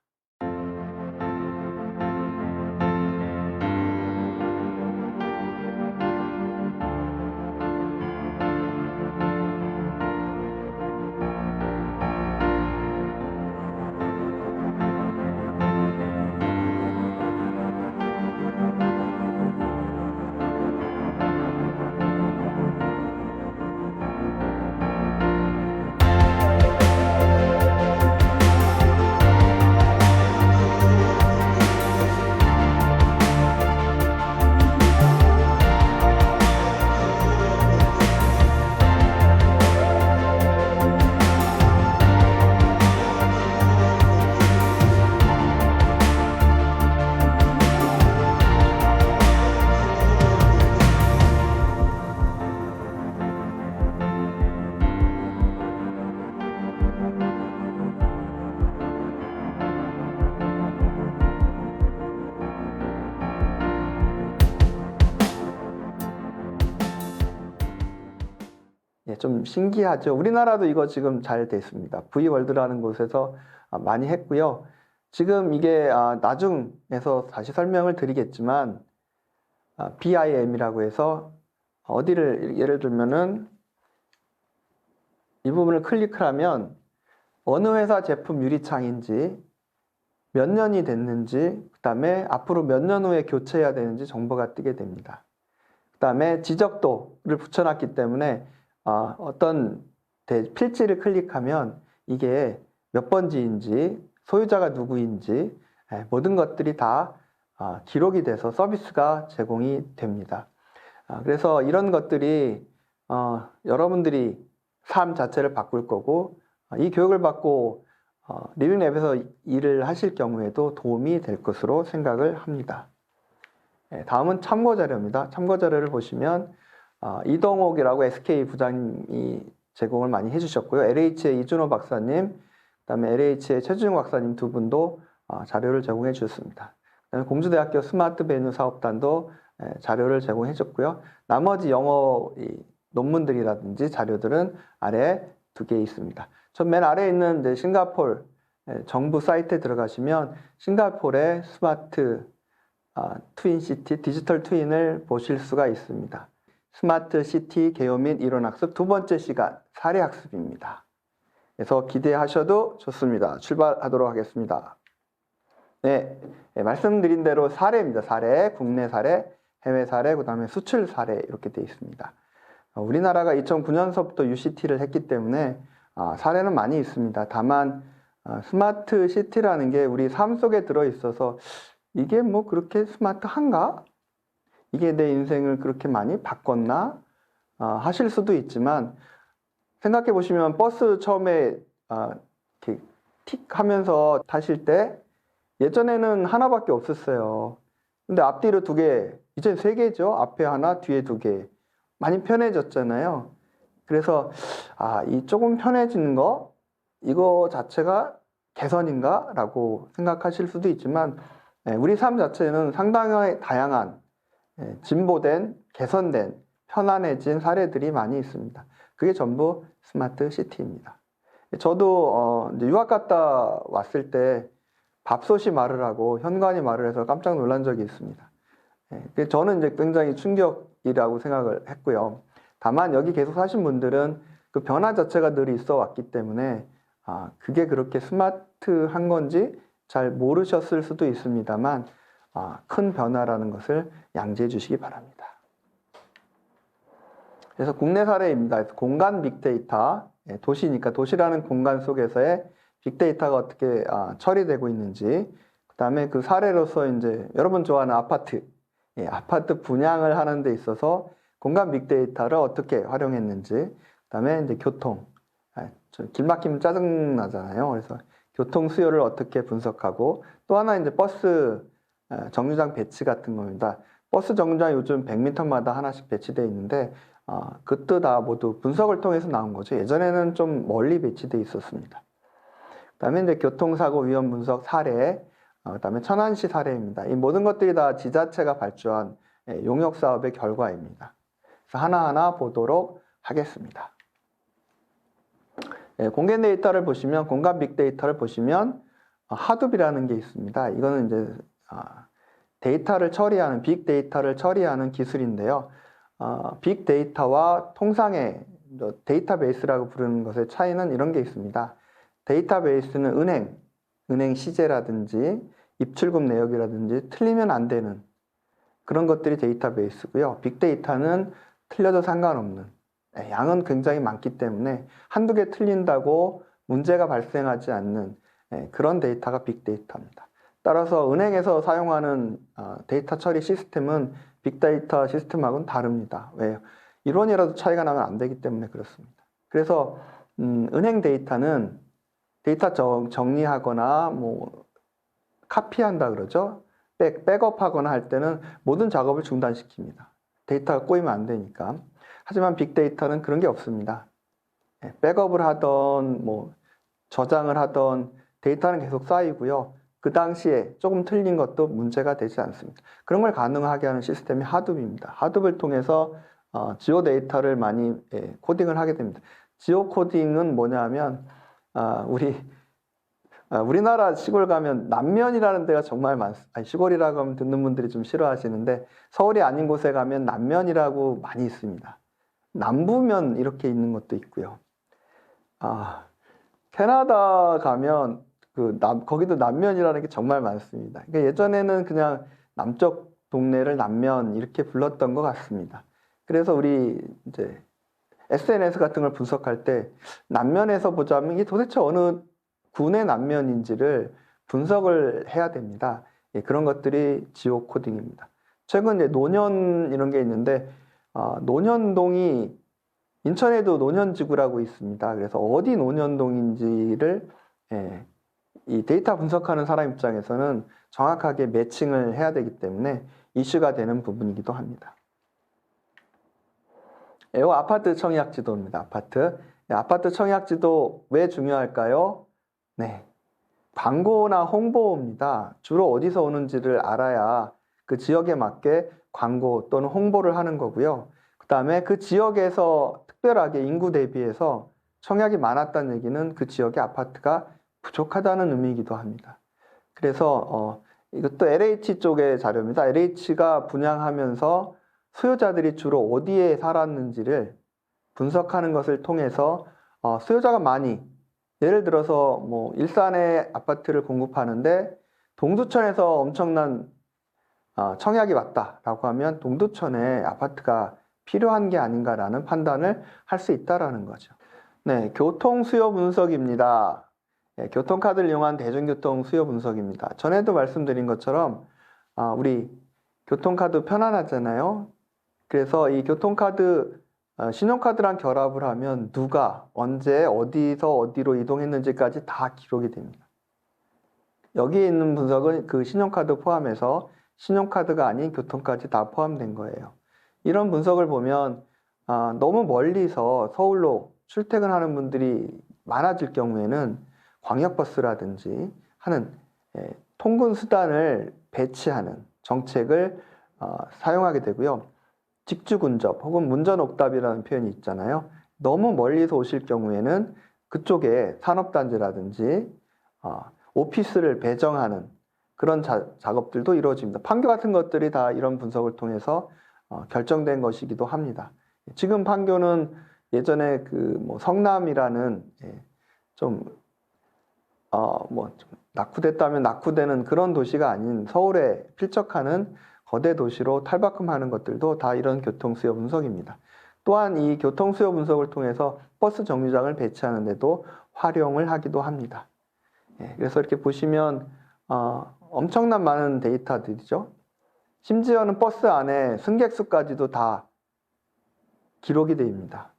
좀 신기하죠. 우리나라도 이거 지금 잘 됐습니다. V월드라는 곳에서 많이 했고요. 지금 이게 나중에서 다시 설명을 드리겠지만 BIM이라고 해서 어디를 예를 들면은 이 부분을 클릭하면 어느 회사 제품 유리창인지 몇 년이 됐는지, 그 다음에 앞으로 몇 년 후에 교체해야 되는지 정보가 뜨게 됩니다. 그 다음에 지적도를 붙여놨기 때문에 어떤 필지를 클릭하면 이게 몇 번지인지, 소유자가 누구인지 모든 것들이 다 기록이 돼서 서비스가 제공이 됩니다. 그래서 이런 것들이 여러분들이 삶 자체를 바꿀 거고, 이 교육을 받고 리빙랩에서 일을 하실 경우에도 도움이 될 것으로 생각을 합니다. 다음은 참고 자료입니다. 참고 자료를 보시면 이동옥이라고 SK 부장님이 제공을 많이 해주셨고요. LH의 이준호 박사님, 그다음에 LH의 최준용 박사님 두 분도 자료를 제공해 주셨습니다. 그다음에 공주대학교 스마트 베뉴 사업단도 자료를 제공해 줬고요. 나머지 영어 논문들이라든지 자료들은 아래 두 개 있습니다. 전 맨 아래에 있는 이제 싱가포르 정부 사이트에 들어가시면 싱가포르의 스마트 트윈시티, 디지털 트윈을 보실 수가 있습니다. 스마트 시티 개요 및 이론학습 두 번째 시간 사례학습입니다. 그래서 기대하셔도 좋습니다. 출발하도록 하겠습니다. 네, 말씀드린 대로 사례입니다. 사례, 국내 사례, 해외 사례, 그 다음에 수출 사례 이렇게 되어 있습니다. 우리나라가 2009년서부터 UCT를 했기 때문에 사례는 많이 있습니다. 다만 스마트 시티라는 게 우리 삶 속에 들어있어서 이게 뭐 그렇게 스마트한가? 이게 내 인생을 그렇게 많이 바꿨나? 하실 수도 있지만 생각해 보시면 버스 처음에 이렇게 틱 하면서 타실 때 예전에는 하나밖에 없었어요. 근데 앞뒤로 두 개, 이제 세 개죠. 앞에 하나, 뒤에 두 개. 많이 편해졌잖아요. 그래서 이 조금 편해지는 거 이거 자체가 개선인가? 라고 생각하실 수도 있지만 우리 삶 자체는 상당히 다양한 진보된, 개선된, 편안해진 사례들이 많이 있습니다. 그게 전부 스마트 시티입니다. 저도 유학 갔다 왔을 때 밥솥이 말을 하고 현관이 말을 해서 깜짝 놀란 적이 있습니다. 저는 이제 굉장히 충격이라고 생각을 했고요. 다만 여기 계속 사신 분들은 그 변화 자체가 늘 있어 왔기 때문에 그게 그렇게 스마트한 건지 잘 모르셨을 수도 있습니다만 큰 변화라는 것을 양지해 주시기 바랍니다. 그래서 국내 사례입니다. 공간 빅데이터, 도시니까 도시라는 공간 속에서의 빅데이터가 어떻게 처리되고 있는지, 그 다음에 그 사례로서 이제 여러분 좋아하는 아파트, 아파트 분양을 하는 데 있어서 공간 빅데이터를 어떻게 활용했는지, 그 다음에 이제 교통, 길 막히면 짜증 나잖아요. 그래서 교통 수요를 어떻게 분석하고, 또 하나 이제 버스 정류장 배치 같은 겁니다. 버스 정류장 요즘 100m마다 하나씩 배치되어 있는데 그것도 다 모두 분석을 통해서 나온 거죠. 예전에는 좀 멀리 배치되어 있었습니다. 그 다음에 이제 교통사고 위험 분석 사례, 그 다음에 천안시 사례입니다. 이 모든 것들이 다 지자체가 발주한 용역 사업의 결과입니다. 그래서 하나하나 보도록 하겠습니다. 공개 데이터를 보시면, 공간 빅데이터를 보시면 하둡이라는 게 있습니다. 이거는 이제 데이터를 처리하는, 빅데이터를 처리하는 기술인데요. 빅데이터와 통상의 데이터베이스라고 부르는 것의 차이는 이런 게 있습니다. 데이터베이스는 은행 시제라든지 입출금 내역이라든지 틀리면 안 되는 그런 것들이 데이터베이스고요. 빅데이터는 틀려도 상관없는, 양은 굉장히 많기 때문에 한두 개 틀린다고 문제가 발생하지 않는 그런 데이터가 빅데이터입니다. 따라서 은행에서 사용하는 데이터 처리 시스템은 빅데이터 시스템하고는 다릅니다. 왜요? 이론이라도 차이가 나면 안 되기 때문에 그렇습니다. 그래서 은행 데이터는 데이터 정리하거나 뭐 카피한다 그러죠. 백업하거나 할 때는 모든 작업을 중단시킵니다. 데이터가 꼬이면 안 되니까. 하지만 빅데이터는 그런 게 없습니다. 백업을 하던 뭐 저장을 하던 데이터는 계속 쌓이고요. 그 당시에 조금 틀린 것도 문제가 되지 않습니다. 그런 걸 가능하게 하는 시스템이 하둡입니다. 하둡을 통해서 지오 데이터를 많이 코딩을 하게 됩니다. 지오 코딩은 뭐냐면 우리나라 시골 가면 남면이라는 데가 정말 많습니다. 시골이라고 하면 듣는 분들이 좀 싫어하시는데 서울이 아닌 곳에 가면 남면이라고 많이 있습니다. 남부면 이렇게 있는 것도 있고요. 캐나다 가면 거기도 남면이라는 게 정말 많습니다. 그러니까 예전에는 그냥 남쪽 동네를 남면 이렇게 불렀던 것 같습니다. 그래서 우리 이제 SNS 같은 걸 분석할 때 남면에서 보자면 이게 도대체 어느 군의 남면인지를 분석을 해야 됩니다. 예, 그런 것들이 지오 코딩입니다. 최근 이제 노년 이런 게 있는데 노년동이 인천에도 노년지구라고 있습니다. 그래서 어디 노년동인지를 이 데이터 분석하는 사람 입장에서는 정확하게 매칭을 해야 되기 때문에 이슈가 되는 부분이기도 합니다. 이거 아파트 청약 지도입니다. 아파트 청약 지도 왜 중요할까요? 네, 광고나 홍보입니다. 주로 어디서 오는지를 알아야 그 지역에 맞게 광고 또는 홍보를 하는 거고요. 그 다음에 그 지역에서 특별하게 인구 대비해서 청약이 많았다는 얘기는 그 지역의 아파트가 부족하다는 의미이기도 합니다. 그래서 이것도 LH 쪽의 자료입니다. LH가 분양하면서 수요자들이 주로 어디에 살았는지를 분석하는 것을 통해서 수요자가 많이, 예를 들어서 뭐 일산에 아파트를 공급하는데 동두천에서 엄청난 청약이 왔다라고 하면 동두천에 아파트가 필요한 게 아닌가라는 판단을 할 수 있다라는 거죠. 네, 교통 수요 분석입니다. 네, 교통카드를 이용한 대중교통 수요 분석입니다. 전에도 말씀드린 것처럼 우리 교통카드 편안하잖아요. 그래서 이 교통카드 신용카드랑 결합을 하면 누가 언제 어디서 어디로 이동했는지까지 다 기록이 됩니다. 여기에 있는 분석은 그 신용카드 포함해서 신용카드가 아닌 교통까지 다 포함된 거예요. 이런 분석을 보면 너무 멀리서 서울로 출퇴근하는 분들이 많아질 경우에는 광역버스라든지 하는 통근 수단을 배치하는 정책을 사용하게 되고요. 직주근접 혹은 문전옥답이라는 표현이 있잖아요. 너무 멀리서 오실 경우에는 그쪽에 산업단지라든지 오피스를 배정하는 그런 작업들도 이루어집니다. 판교 같은 것들이 다 이런 분석을 통해서 결정된 것이기도 합니다. 지금 판교는 예전에 뭐 성남이라는 좀 낙후됐다면 낙후되는 그런 도시가 아닌 서울에 필적하는 거대 도시로 탈바꿈하는 것들도 다 이런 교통수요 분석입니다. 또한 이 교통수요 분석을 통해서 버스 정류장을 배치하는 데도 활용을 하기도 합니다. 그래서 이렇게 보시면 엄청난 많은 데이터들이죠. 심지어는 버스 안에 승객 수까지도 다 기록이 됩니다.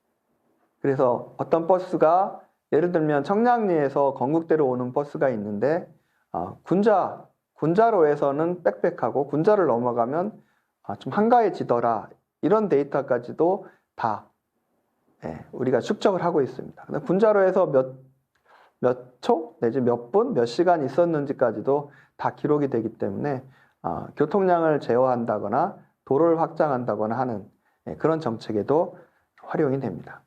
그래서 어떤 버스가 예를 들면 청량리에서 건국대로 오는 버스가 있는데 군자로에서는 빽빽하고 군자를 넘어가면 좀 한가해지더라. 이런 데이터까지도 다 우리가 축적을 하고 있습니다. 군자로에서 몇 초 내지 몇 분, 몇 시간 있었는지까지도 다 기록이 되기 때문에 교통량을 제어한다거나 도로를 확장한다거나 하는 그런 정책에도 활용이 됩니다.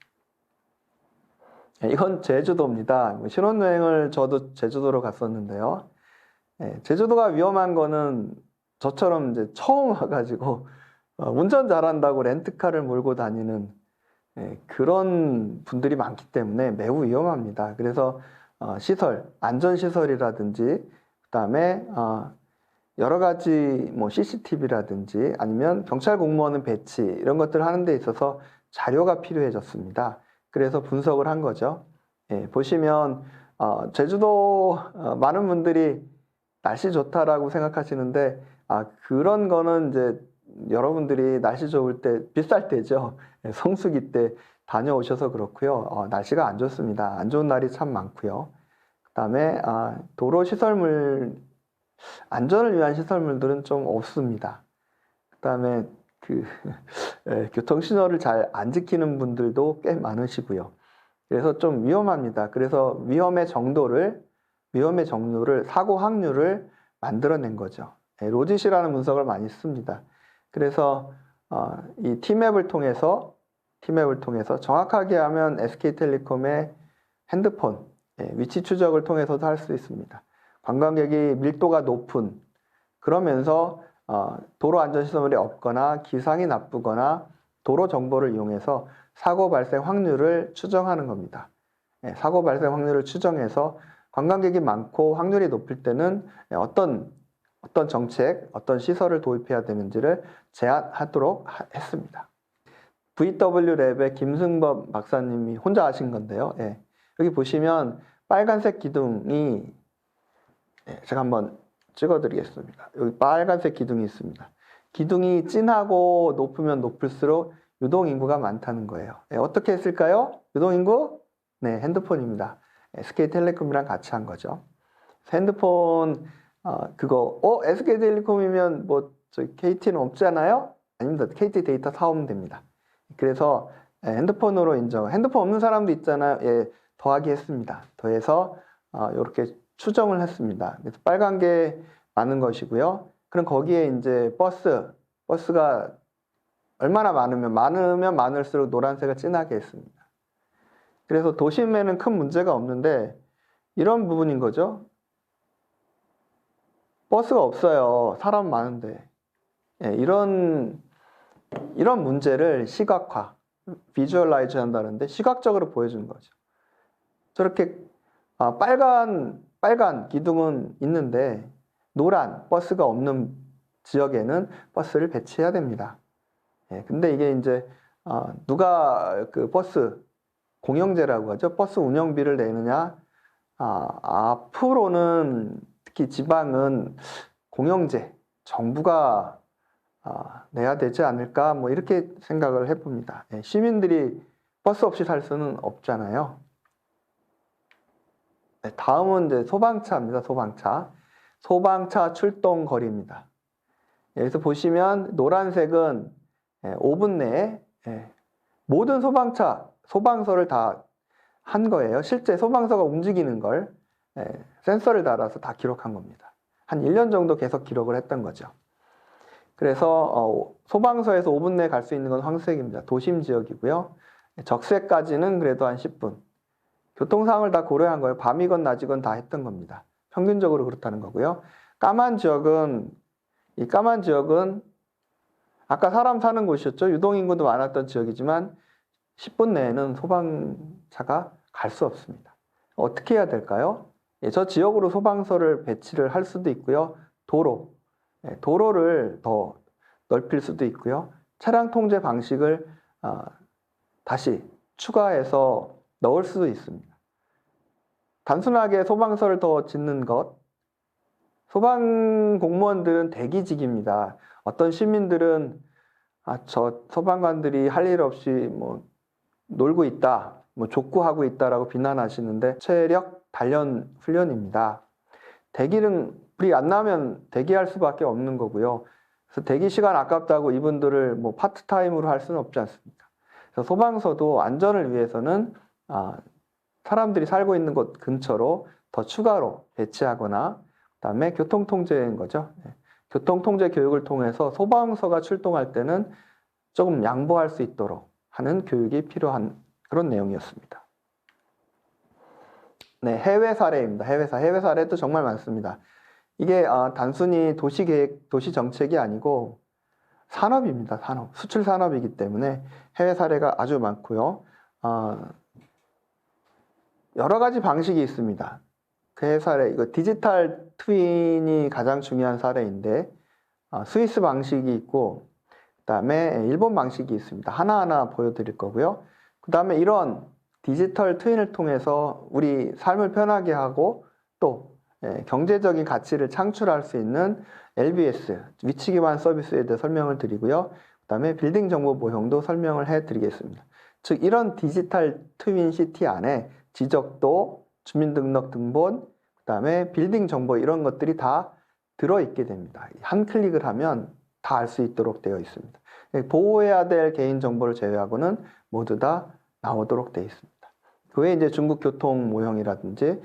이건 제주도입니다. 신혼여행을 저도 제주도로 갔었는데요. 제주도가 위험한 거는 저처럼 이제 처음 와가지고 운전 잘한다고 렌트카를 몰고 다니는 그런 분들이 많기 때문에 매우 위험합니다. 그래서 시설, 안전시설이라든지 그다음에 여러 가지 뭐 CCTV라든지 아니면 경찰 공무원은 배치 이런 것들을 하는 데 있어서 자료가 필요해졌습니다. 그래서 분석을 한 거죠. 보시면 제주도 많은 분들이 날씨 좋다라고 생각하시는데 그런 거는 이제 여러분들이 날씨 좋을 때 비쌀 때죠. 성수기 때 다녀오셔서 그렇고요. 날씨가 안 좋습니다. 안 좋은 날이 참 많고요. 그다음에 도로 시설물 안전을 위한 시설물들은 좀 없습니다. 그다음에 교통 신호를 잘 안 지키는 분들도 꽤 많으시고요. 그래서 좀 위험합니다. 그래서 위험의 정도를 사고 확률을 만들어낸 거죠. 로짓이라는 분석을 많이 씁니다. 그래서 이 T맵을 통해서 정확하게 하면 SK텔레콤의 핸드폰 위치 추적을 통해서도 할 수 있습니다. 관광객이 밀도가 높은 그러면서 도로 안전시설물이 없거나 기상이 나쁘거나 도로 정보를 이용해서 사고 발생 확률을 추정하는 겁니다. 사고 발생 확률을 추정해서 관광객이 많고 확률이 높을 때는 어떤 정책, 어떤 시설을 도입해야 되는지를 제안하도록 했습니다. VW랩의 김승범 박사님이 혼자 하신 건데요. 예. 여기 보시면 빨간색 기둥이 제가 한번 찍어드리겠습니다. 여기 빨간색 기둥이 있습니다. 기둥이 진하고 높으면 높을수록 유동인구가 많다는 거예요. 예, 어떻게 했을까요? 유동인구? 네, 핸드폰입니다. SK텔레콤이랑 같이 한 거죠. 핸드폰 SK텔레콤이면 뭐 KT는 없잖아요? 아닙니다. KT 데이터 사오면 됩니다. 그래서 핸드폰으로 핸드폰 없는 사람도 있잖아요. 예, 더하기 했습니다. 더해서 이렇게 추정을 했습니다. 그래서 빨간 게 많은 것이고요. 그럼 거기에 이제 버스가 얼마나 많으면 많을수록 노란색을 진하게 했습니다. 그래서 도심에는 큰 문제가 없는데 이런 부분인 거죠. 버스가 없어요. 사람 많은데. 예, 이런 문제를 시각화, 비주얼라이즈 한다는데 시각적으로 보여주는 거죠. 저렇게 빨간 기둥은 있는데 노란 버스가 없는 지역에는 버스를 배치해야 됩니다. 예, 근데 이게 이제 누가 그 버스 공영제라고 하죠. 버스 운영비를 내느냐? 앞으로는 특히 지방은 공영제, 정부가 내야 되지 않을까? 뭐 이렇게 생각을 해봅니다. 예, 시민들이 버스 없이 살 수는 없잖아요. 네, 다음은 이제 소방차입니다. 소방차 출동 거리입니다. 여기서 보시면 노란색은 5분 내에 모든 소방서를 다 한 거예요. 실제 소방서가 움직이는 걸 센서를 달아서 다 기록한 겁니다. 한 1년 정도 계속 기록을 했던 거죠. 그래서 소방서에서 5분 내에 갈 수 있는 건 황색입니다. 도심 지역이고요. 적색까지는 그래도 한 10분. 교통 상황을 다 고려한 거예요. 밤이건 낮이건 다 했던 겁니다. 평균적으로 그렇다는 거고요. 까만 지역은 아까 사람 사는 곳이었죠. 유동인구도 많았던 지역이지만 10분 내에는 소방차가 갈 수 없습니다. 어떻게 해야 될까요? 저 지역으로 소방서를 배치를 할 수도 있고요. 도로를 더 넓힐 수도 있고요. 차량 통제 방식을 다시 추가해서 넣을 수도 있습니다. 단순하게 소방서를 더 짓는 것, 소방 공무원들은 대기직입니다. 어떤 시민들은 저 소방관들이 할 일 없이 뭐 놀고 있다, 뭐 족구하고 있다라고 비난하시는데 체력 단련 훈련입니다. 대기는 불이 안 나면 대기할 수밖에 없는 거고요. 그래서 대기 시간 아깝다고 이분들을 뭐 파트타임으로 할 수는 없지 않습니까? 그래서 소방서도 안전을 위해서는 사람들이 살고 있는 곳 근처로 더 추가로 배치하거나 그다음에 교통통제인 거죠. 교통통제 교육을 통해서 소방서가 출동할 때는 조금 양보할 수 있도록 하는 교육이 필요한 그런 내용이었습니다. 네, 해외 사례입니다. 해외 사례도 정말 많습니다. 이게 단순히 도시계획, 도시정책이 아니고 산업입니다. 수출 산업이기 때문에 해외 사례가 아주 많고요. 여러 가지 방식이 있습니다. 그 해외 사례, 이거 디지털 트윈이 가장 중요한 사례인데 스위스 방식이 있고 그 다음에 일본 방식이 있습니다. 하나하나 보여드릴 거고요. 그 다음에 이런 디지털 트윈을 통해서 우리 삶을 편하게 하고 또 경제적인 가치를 창출할 수 있는 LBS, 위치 기반 서비스에 대해 설명을 드리고요. 그 다음에 빌딩 정보 모형도 설명을 해드리겠습니다. 즉 이런 디지털 트윈 시티 안에 지적도, 주민등록 등본, 그 다음에 빌딩 정보 이런 것들이 다 들어있게 됩니다. 한 클릭을 하면 다 알 수 있도록 되어 있습니다. 보호해야 될 개인정보를 제외하고는 모두 다 나오도록 되어 있습니다. 그 외에 이제 중국 교통 모형이라든지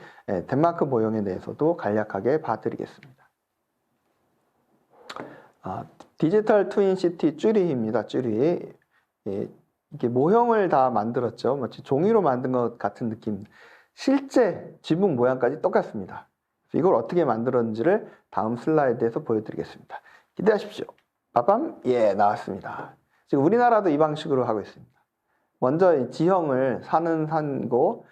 덴마크 모형에 대해서도 간략하게 봐드리겠습니다. 디지털 트윈 시티 쭈리히입니다. 쭈리히. 이게 모형을 다 만들었죠. 마치 종이로 만든 것 같은 느낌. 실제 지붕 모양까지 똑같습니다. 이걸 어떻게 만들었는지를 다음 슬라이드에서 보여드리겠습니다. 기대하십시오. 빠밤! 예, 나왔습니다. 지금 우리나라도 이 방식으로 하고 있습니다. 먼저 이 지형을 산고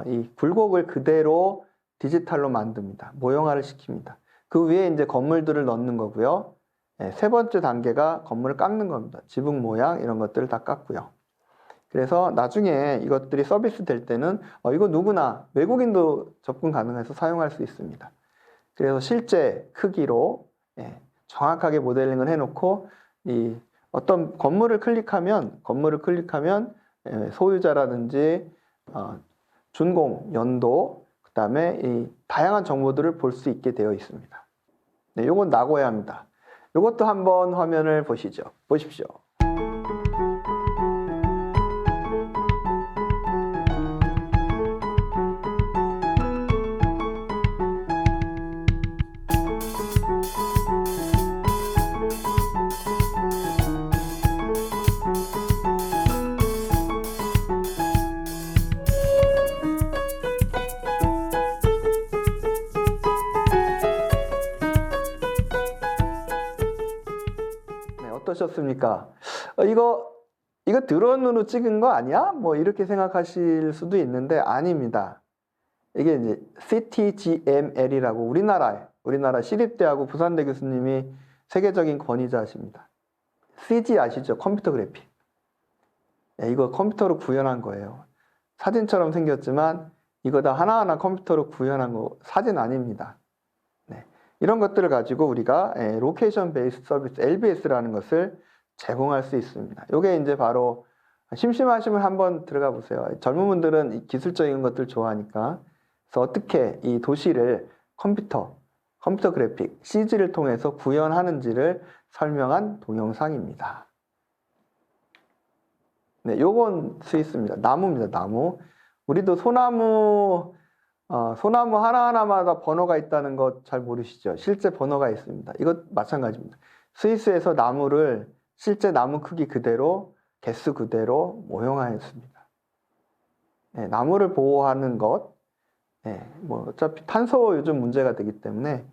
이 굴곡을 그대로 디지털로 만듭니다. 모형화를 시킵니다. 그 위에 이제 건물들을 넣는 거고요. 세 번째 단계가 건물을 깎는 겁니다. 지붕 모양 이런 것들을 다 깎고요. 그래서 나중에 이것들이 서비스 될 때는 이거 누구나 외국인도 접근 가능해서 사용할 수 있습니다. 그래서 실제 크기로 정확하게 모델링을 해놓고 이 어떤 건물을 클릭하면 소유자라든지 준공, 연도, 그 다음에 이 다양한 정보들을 볼 수 있게 되어 있습니다. 네, 요건 나고야입니다. 요것도 한번 화면을 보십시오. 네, 어떠셨습니까? 이거 드론으로 찍은 거 아니야? 뭐 이렇게 생각하실 수도 있는데 아닙니다. 이게 이제 CTGML이라고 우리나라 시립대하고 부산대 교수님이 세계적인 권위자십니다. CG 아시죠? 컴퓨터 그래픽. 이거 컴퓨터로 구현한 거예요. 사진처럼 생겼지만 이거 다 하나하나 컴퓨터로 구현한 거 사진 아닙니다. 네. 이런 것들을 가지고 우리가 로케이션 베이스 서비스 LBS라는 것을 제공할 수 있습니다. 이게 이제 바로 심심하시면 한번 들어가 보세요. 젊은 분들은 이 기술적인 것들 좋아하니까. 그래서 어떻게 이 도시를 컴퓨터 그래픽, CG를 통해서 구현하는지를 설명한 동영상입니다. 네, 요건 스위스입니다. 나무입니다. 나무. 우리도 소나무 하나하나마다 번호가 있다는 것 잘 모르시죠? 실제 번호가 있습니다. 이것 마찬가지입니다. 스위스에서 나무를 실제 나무 크기 그대로, 개수 그대로 모형화했습니다. 네, 나무를 보호하는 것, 뭐 어차피 탄소 요즘 문제가 되기 때문에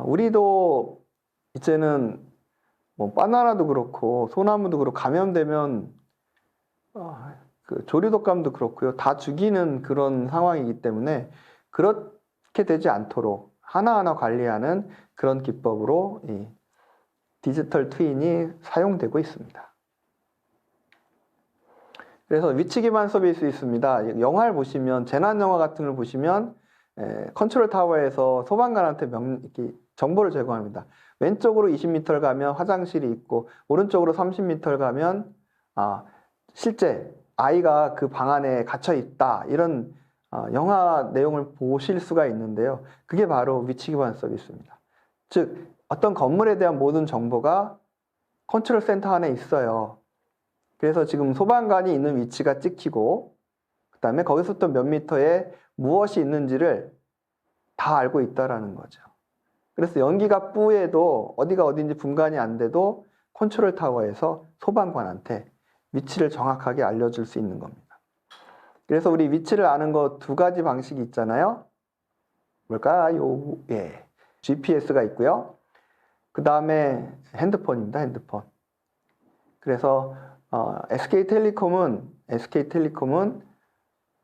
우리도 이제는 뭐 바나나도 그렇고 소나무도 그렇고 감염되면 그 조류독감도 그렇고요. 다 죽이는 그런 상황이기 때문에 그렇게 되지 않도록 하나하나 관리하는 그런 기법으로 이 디지털 트윈이 사용되고 있습니다. 그래서 위치 기반 서비스 있습니다. 영화를 보시면 재난 영화 같은 걸 보시면 컨트롤 타워에서 소방관한테 이렇게 정보를 제공합니다. 왼쪽으로 20m를 가면 화장실이 있고 오른쪽으로 30m를 가면 실제 아이가 그 방 안에 갇혀 있다 이런 영화 내용을 보실 수가 있는데요. 그게 바로 위치 기반 서비스입니다. 즉 어떤 건물에 대한 모든 정보가 컨트롤 센터 안에 있어요. 그래서 지금 소방관이 있는 위치가 찍히고 그 다음에 거기서부터 몇 미터에 무엇이 있는지를 다 알고 있다라는 거죠. 그래서 연기가 뿌해도 어디가 어딘지 분간이 안 돼도 컨트롤 타워에서 소방관한테 위치를 정확하게 알려줄 수 있는 겁니다. 그래서 우리 위치를 아는 거 두 가지 방식이 있잖아요. 뭘까요? GPS가 있고요. 그 다음에 핸드폰입니다. 핸드폰. 그래서 SK텔레콤은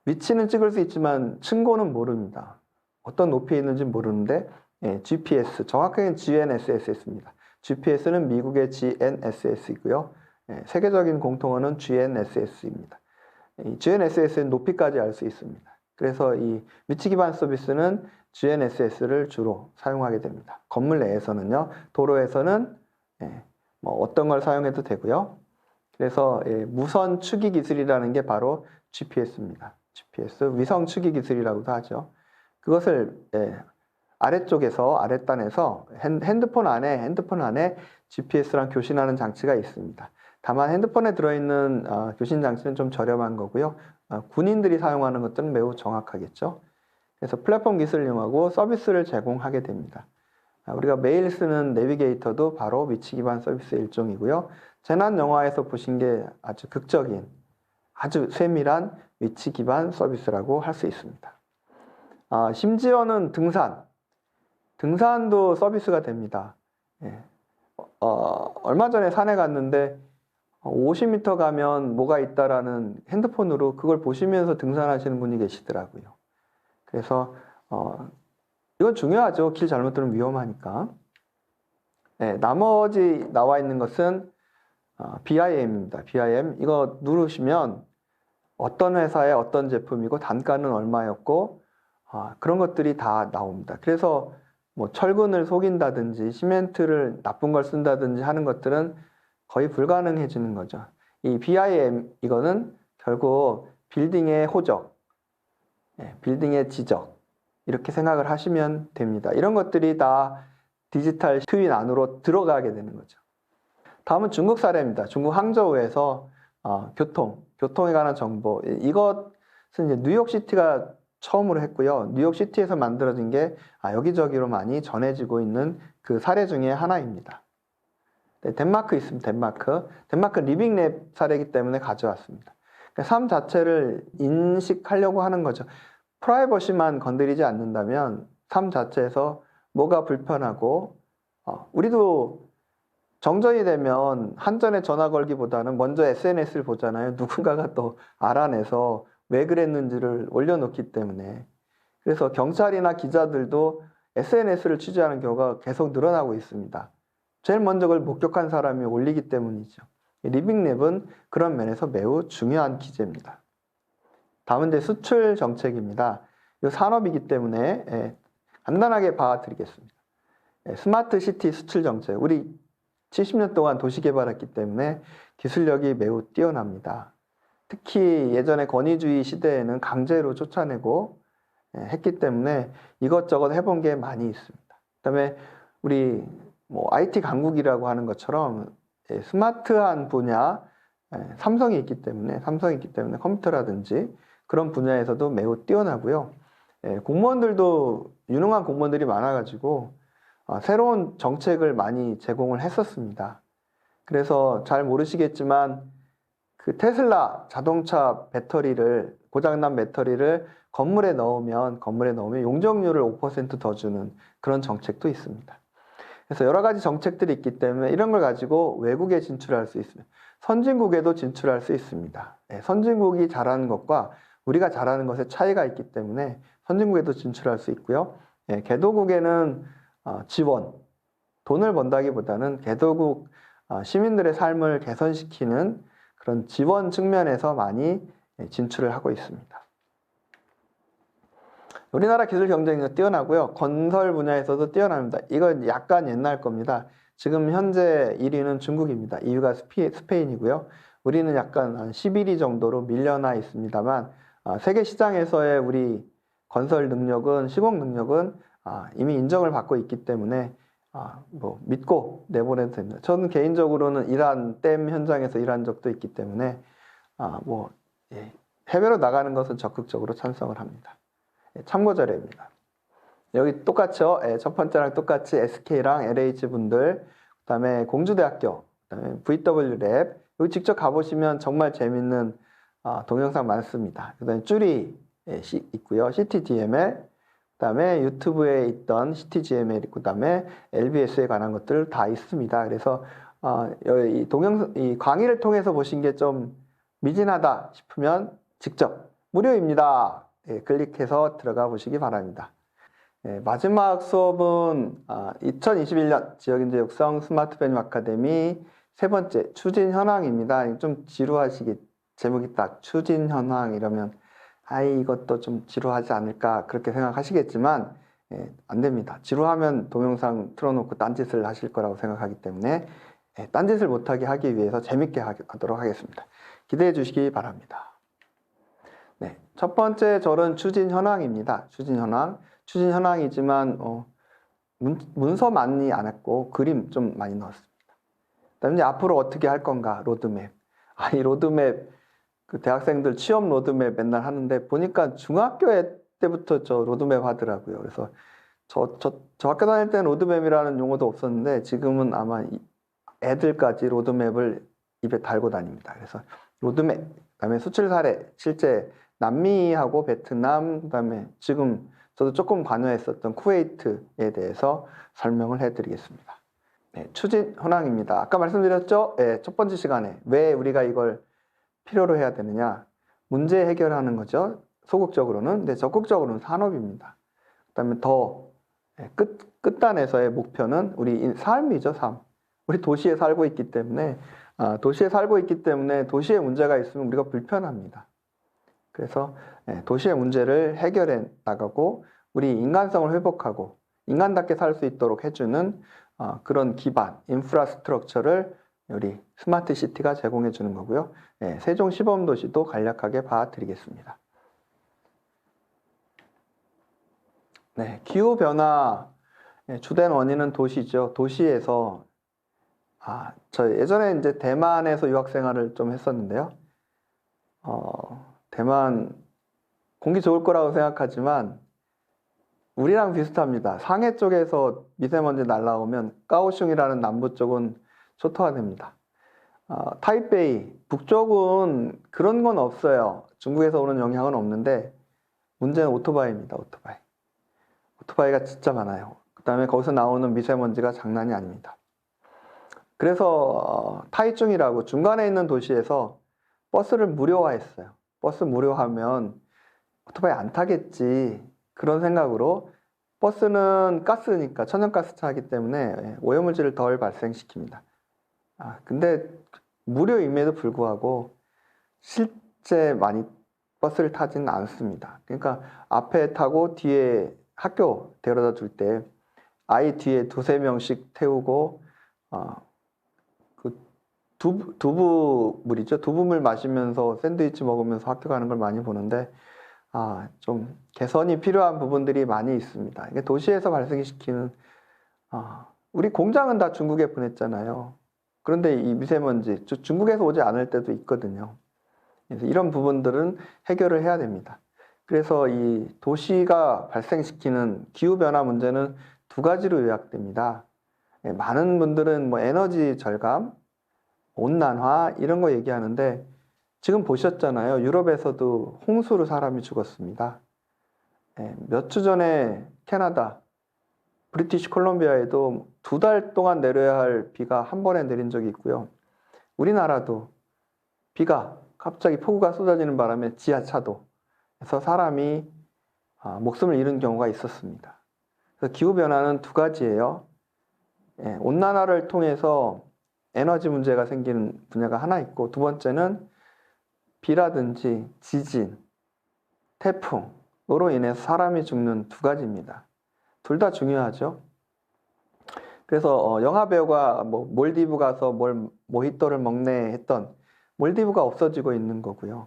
위치는 찍을 수 있지만 층고는 모릅니다. 어떤 높이에 있는지 모르는데 GPS, 정확하게는 GNSS입니다. GPS는 미국의 GNSS이고요. 세계적인 공통어는 GNSS입니다. 이 GNSS는 높이까지 알 수 있습니다. 그래서 이 위치 기반 서비스는 GNSS를 주로 사용하게 됩니다. 건물 내에서는요. 도로에서는 뭐 어떤 걸 사용해도 되고요. 그래서 무선 추기 기술이라는 게 바로 GPS입니다. GPS, 위성 추기 기술이라고도 하죠. 그것을 아랫단에서 핸드폰 안에 GPS랑 교신하는 장치가 있습니다. 다만 핸드폰에 들어있는 교신 장치는 좀 저렴한 거고요. 군인들이 사용하는 것들은 매우 정확하겠죠. 그래서 플랫폼 기술을 이용하고 서비스를 제공하게 됩니다. 우리가 매일 쓰는 내비게이터도 바로 위치 기반 서비스의 일종이고요. 재난 영화에서 보신 게 아주 극적인, 아주 세밀한 위치 기반 서비스라고 할 수 있습니다. 심지어는 등산도 서비스가 됩니다. 얼마 전에 산에 갔는데 50m 가면 뭐가 있다라는 핸드폰으로 그걸 보시면서 등산하시는 분이 계시더라고요. 그래서 이건 중요하죠. 길 잘못 들으면 위험하니까. 네, 나머지 나와 있는 것은 BIM입니다. BIM 이거 누르시면 어떤 회사의 어떤 제품이고 단가는 얼마였고 그런 것들이 다 나옵니다. 그래서 뭐 철근을 속인다든지 시멘트를 나쁜 걸 쓴다든지 하는 것들은 거의 불가능해지는 거죠. 이 BIM 이거는 결국 빌딩의 호적, 빌딩의 지적 이렇게 생각을 하시면 됩니다. 이런 것들이 다 디지털 트윈 안으로 들어가게 되는 거죠. 다음은 중국 사례입니다. 중국 항저우에서 교통에 관한 정보. 이것은 이제 뉴욕시티가 처음으로 했고요. 뉴욕시티에서 만들어진 게 여기저기로 많이 전해지고 있는 그 사례 중에 하나입니다. 네, 덴마크 있습니다. 덴마크 리빙랩 사례이기 때문에 가져왔습니다. 그러니까 삶 자체를 인식하려고 하는 거죠. 프라이버시만 건드리지 않는다면 삶 자체에서 뭐가 불편하고 우리도 정전이 되면 한전에 전화 걸기보다는 먼저 SNS를 보잖아요. 누군가가 또 알아내서 왜 그랬는지를 올려놓기 때문에. 그래서 경찰이나 기자들도 SNS를 취재하는 경우가 계속 늘어나고 있습니다. 제일 먼저 그걸 목격한 사람이 올리기 때문이죠. 리빙랩은 그런 면에서 매우 중요한 기재입니다. 다음은 이제 수출 정책입니다. 이 산업이기 때문에 간단하게 봐드리겠습니다. 스마트 시티 수출 정책. 우리 70년 동안 도시 개발했기 때문에 기술력이 매우 뛰어납니다. 특히 예전에 권위주의 시대에는 강제로 쫓아내고 했기 때문에 이것저것 해본 게 많이 있습니다. 그다음에 우리 IT 강국이라고 하는 것처럼 스마트한 분야, 삼성이 있기 때문에 컴퓨터라든지 그런 분야에서도 매우 뛰어나고요. 공무원들도 유능한 공무원들이 많아가지고 새로운 정책을 많이 제공을 했었습니다. 그래서 잘 모르시겠지만 그 테슬라 자동차 배터리를 고장난 배터리를 건물에 넣으면 용적률을 5% 더 주는 그런 정책도 있습니다. 그래서 여러 가지 정책들이 있기 때문에 이런 걸 가지고 외국에 진출할 수 있습니다. 선진국에도 진출할 수 있습니다. 선진국이 잘하는 것과 우리가 잘하는 것에 차이가 있기 때문에 선진국에도 진출할 수 있고요. 개도국에는 지원, 돈을 번다기보다는 개도국 시민들의 삶을 개선시키는 그런 지원 측면에서 많이 진출을 하고 있습니다. 우리나라 기술 경쟁력이 뛰어나고요. 건설 분야에서도 뛰어납니다. 이건 약간 옛날 겁니다. 지금 현재 1위는 중국입니다. 2위가 스페인이고요. 우리는 약간 한 11위 정도로 밀려나 있습니다만 세계 시장에서의 우리 건설 능력은, 시공 능력은 이미 인정을 받고 있기 때문에 믿고 내보내도 됩니다. 저는 개인적으로는 이란 댐 현장에서 일한 적도 있기 때문에 해외로 나가는 것은 적극적으로 찬성을 합니다. 참고 자료입니다. 여기 똑같죠? 첫 번째랑 똑같이 SK랑 LH 분들, 그 다음에 공주대학교, 그 다음에 VW랩, 여기 직접 가보시면 정말 재밌는 동영상 많습니다. 그 다음에 쭈리 있고요. CTGML, 그 다음에 유튜브에 있던 CTGML, 그 다음에 LBS에 관한 것들 다 있습니다. 그래서 이 강의를 통해서 보신 게 좀 미진하다 싶으면 직접 무료입니다. 클릭해서 들어가 보시기 바랍니다. 마지막 수업은 2021년 지역인재 육성 스마트 베뉴 아카데미 세 번째 추진 현황입니다. 좀 지루하시기, 제목이 딱 추진 현황 이러면 이것도 좀 지루하지 않을까 그렇게 생각하시겠지만 안 됩니다. 지루하면 동영상 틀어놓고 딴짓을 하실 거라고 생각하기 때문에 딴짓을 못하게 하기 위해서 재밌게 하도록 하겠습니다. 기대해 주시기 바랍니다. 첫 번째 절은 추진 현황입니다. 추진 현황이지만 문서 많이 안 했고 그림 좀 많이 넣었습니다. 그다음에 이제 앞으로 어떻게 할 건가 로드맵. 이 로드맵 그 대학생들 취업 로드맵 맨날 하는데 보니까 중학교 때부터 저 로드맵 하더라고요. 그래서 저 학교 다닐 때는 로드맵이라는 용어도 없었는데 지금은 아마 애들까지 로드맵을 입에 달고 다닙니다. 그래서 로드맵, 그다음에 수출 사례, 실제 남미하고 베트남, 그다음에 지금 저도 조금 관여했었던 쿠웨이트에 대해서 설명을 해드리겠습니다. 추진 현황입니다. 아까 말씀드렸죠? 첫 번째 시간에 왜 우리가 이걸 필요로 해야 되느냐? 문제 해결하는 거죠. 소극적으로는. 근데 적극적으로는 산업입니다. 그다음에 더 끝단에서의 목표는 우리 삶이죠, 삶. 우리 도시에 살고 있기 때문에 도시에 문제가 있으면 우리가 불편합니다. 그래서 도시의 문제를 해결해 나가고 우리 인간성을 회복하고 인간답게 살 수 있도록 해주는 그런 기반, 인프라스트럭처를 우리 스마트 시티가 제공해 주는 거고요. 세종 시범도시도 간략하게 봐드리겠습니다. 네, 기후변화 주된 원인은 도시죠. 도시에서 저 예전에 이제 대만에서 유학 생활을 좀 했었는데요. 대만 공기 좋을 거라고 생각하지만 우리랑 비슷합니다. 상해 쪽에서 미세먼지 날라오면 까오슝이라는 남부 쪽은 초토화됩니다. 타이베이 북쪽은 그런 건 없어요. 중국에서 오는 영향은 없는데 문제는 오토바이입니다. 오토바이가 진짜 많아요. 그 다음에 거기서 나오는 미세먼지가 장난이 아닙니다. 그래서 타이중이라고 중간에 있는 도시에서 버스를 무료화했어요. 버스 무료하면 오토바이 안 타겠지 그런 생각으로 버스는 가스니까 천연가스 차기 때문에 오염물질을 덜 발생시킵니다. 근데 무료임에도 불구하고 실제 많이 버스를 타지는 않습니다. 그러니까 앞에 타고 뒤에 학교 데려다 줄 때 아이 뒤에 두세 명씩 태우고 그 두부물이죠. 두부물 마시면서 샌드위치 먹으면서 학교 가는 걸 많이 보는데 좀 개선이 필요한 부분들이 많이 있습니다. 이게 도시에서 발생시키는 우리 공장은 다 중국에 보냈잖아요. 그런데 이 미세먼지 중국에서 오지 않을 때도 있거든요. 그래서 이런 부분들은 해결을 해야 됩니다. 그래서 이 도시가 발생시키는 기후변화 문제는 두 가지로 요약됩니다. 많은 분들은 뭐 에너지 절감, 온난화 이런 거 얘기하는데 지금 보셨잖아요. 유럽에서도 홍수로 사람이 죽었습니다. 몇 주 전에 캐나다, 브리티시 콜롬비아에도 2달 동안 내려야 할 비가 한 번에 내린 적이 있고요. 우리나라도 비가 갑자기 폭우가 쏟아지는 바람에 지하차도 에서 사람이 목숨을 잃은 경우가 있었습니다. 그래서 기후변화는 두 가지예요. 온난화를 통해서 에너지 문제가 생기는 분야가 하나 있고 두 번째는 비라든지 지진, 태풍으로 인해서 사람이 죽는 두 가지입니다. 둘 다 중요하죠. 그래서 영화 배우가 몰디브 가서 모히또를 먹네 했던 몰디브가 없어지고 있는 거고요.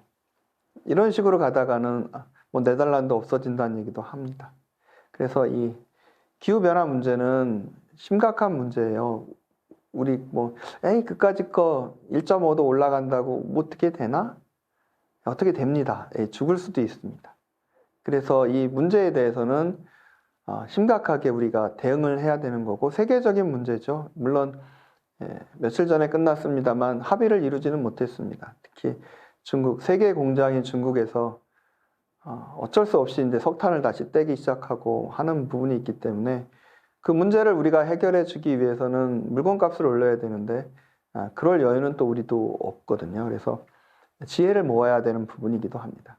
이런 식으로 가다가는 네덜란드 없어진다는 얘기도 합니다. 그래서 이 기후변화 문제는 심각한 문제예요. 우리 그까짓 거 1.5도 올라간다고 어떻게 되나? 어떻게 됩니다. 죽을 수도 있습니다. 그래서 이 문제에 대해서는 심각하게 우리가 대응을 해야 되는 거고 세계적인 문제죠. 물론 며칠 전에 끝났습니다만 합의를 이루지는 못했습니다. 특히 중국, 세계 공장인 중국에서 어쩔 수 없이 이제 석탄을 다시 떼기 시작하고 하는 부분이 있기 때문에 그 문제를 우리가 해결해 주기 위해서는 물건값을 올려야 되는데 그럴 여유는 또 우리도 없거든요. 그래서 지혜를 모아야 되는 부분이기도 합니다.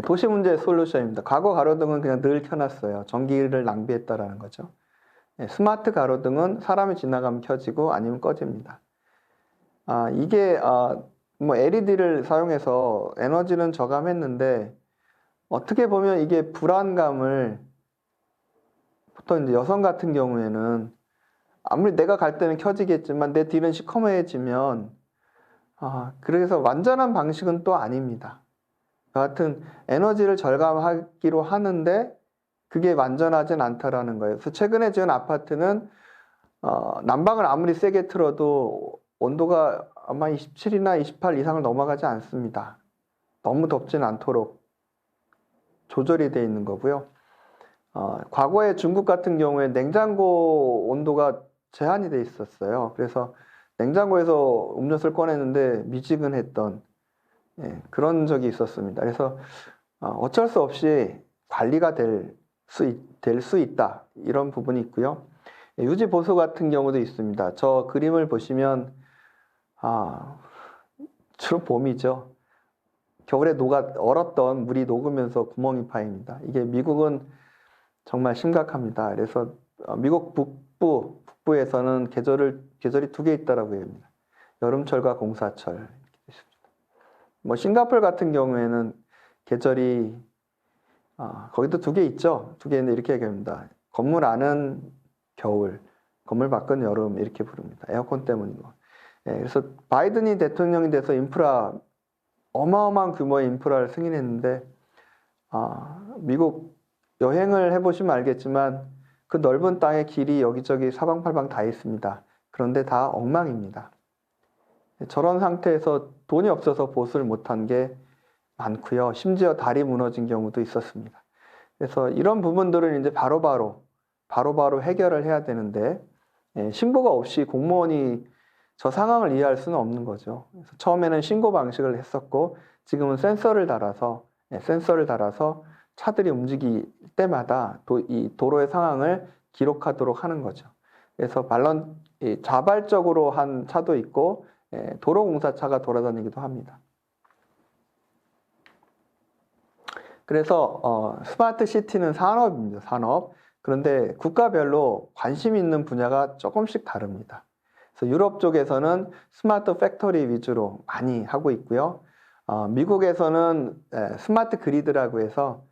도시 문제의 솔루션입니다. 과거 가로등은 그냥 늘 켜놨어요. 전기를 낭비했다라는 거죠. 스마트 가로등은 사람이 지나가면 켜지고 아니면 꺼집니다. 이게 LED를 사용해서 에너지는 저감했는데 어떻게 보면 이게 불안감을 보통 이제 여성 같은 경우에는 아무리 내가 갈 때는 켜지겠지만 내 뒤는 시커매지면 그래서 완전한 방식은 또 아닙니다. 여하튼 에너지를 절감하기로 하는데 그게 완전하진 않다라는 거예요. 그래서 최근에 지은 아파트는 난방을 아무리 세게 틀어도 온도가 아마 27이나 28 이상을 넘어가지 않습니다. 너무 덥진 않도록 조절이 되어 있는 거고요. 과거에 중국 같은 경우에 냉장고 온도가 제한이 돼 있었어요. 그래서 냉장고에서 음료수를 꺼냈는데 미지근했던 그런 적이 있었습니다. 그래서 어쩔 수 없이 관리가 될 수 있다 이런 부분이 있고요. 유지 보수 같은 경우도 있습니다. 저 그림을 보시면 주로 봄이죠. 겨울에 얼었던 물이 녹으면서 구멍이 파입니다. 이게 미국은 정말 심각합니다. 그래서 미국 북부에서는 계절이 두 개 있다라고 합니다. 여름철과 공사철. 뭐 싱가포르 같은 경우에는 계절이 거기도 두 개 있죠. 두 개인데 이렇게 얘기합니다. 건물 안은 겨울, 건물 밖은 여름 이렇게 부릅니다. 에어컨 때문이고. 예, 그래서 바이든이 대통령이 돼서 어마어마한 규모의 인프라를 승인했는데 미국 여행을 해보시면 알겠지만 그 넓은 땅의 길이 여기저기 사방팔방 다 있습니다. 그런데 다 엉망입니다. 저런 상태에서 돈이 없어서 보수를 못한 게 많고요. 심지어 다리 무너진 경우도 있었습니다. 그래서 이런 부분들은 이제 바로바로 해결을 해야 되는데 신고가 없이 공무원이 저 상황을 이해할 수는 없는 거죠. 그래서 처음에는 신고 방식을 했었고 지금은 센서를 달아서 차들이 움직일 때마다 이 도로의 상황을 기록하도록 하는 거죠. 그래서 자발적으로 한 차도 있고 도로공사차가 돌아다니기도 합니다. 그래서 스마트 시티는 산업입니다. 산업. 그런데 국가별로 관심 있는 분야가 조금씩 다릅니다. 그래서 유럽 쪽에서는 스마트 팩토리 위주로 많이 하고 있고요. 미국에서는 스마트 그리드라고 해서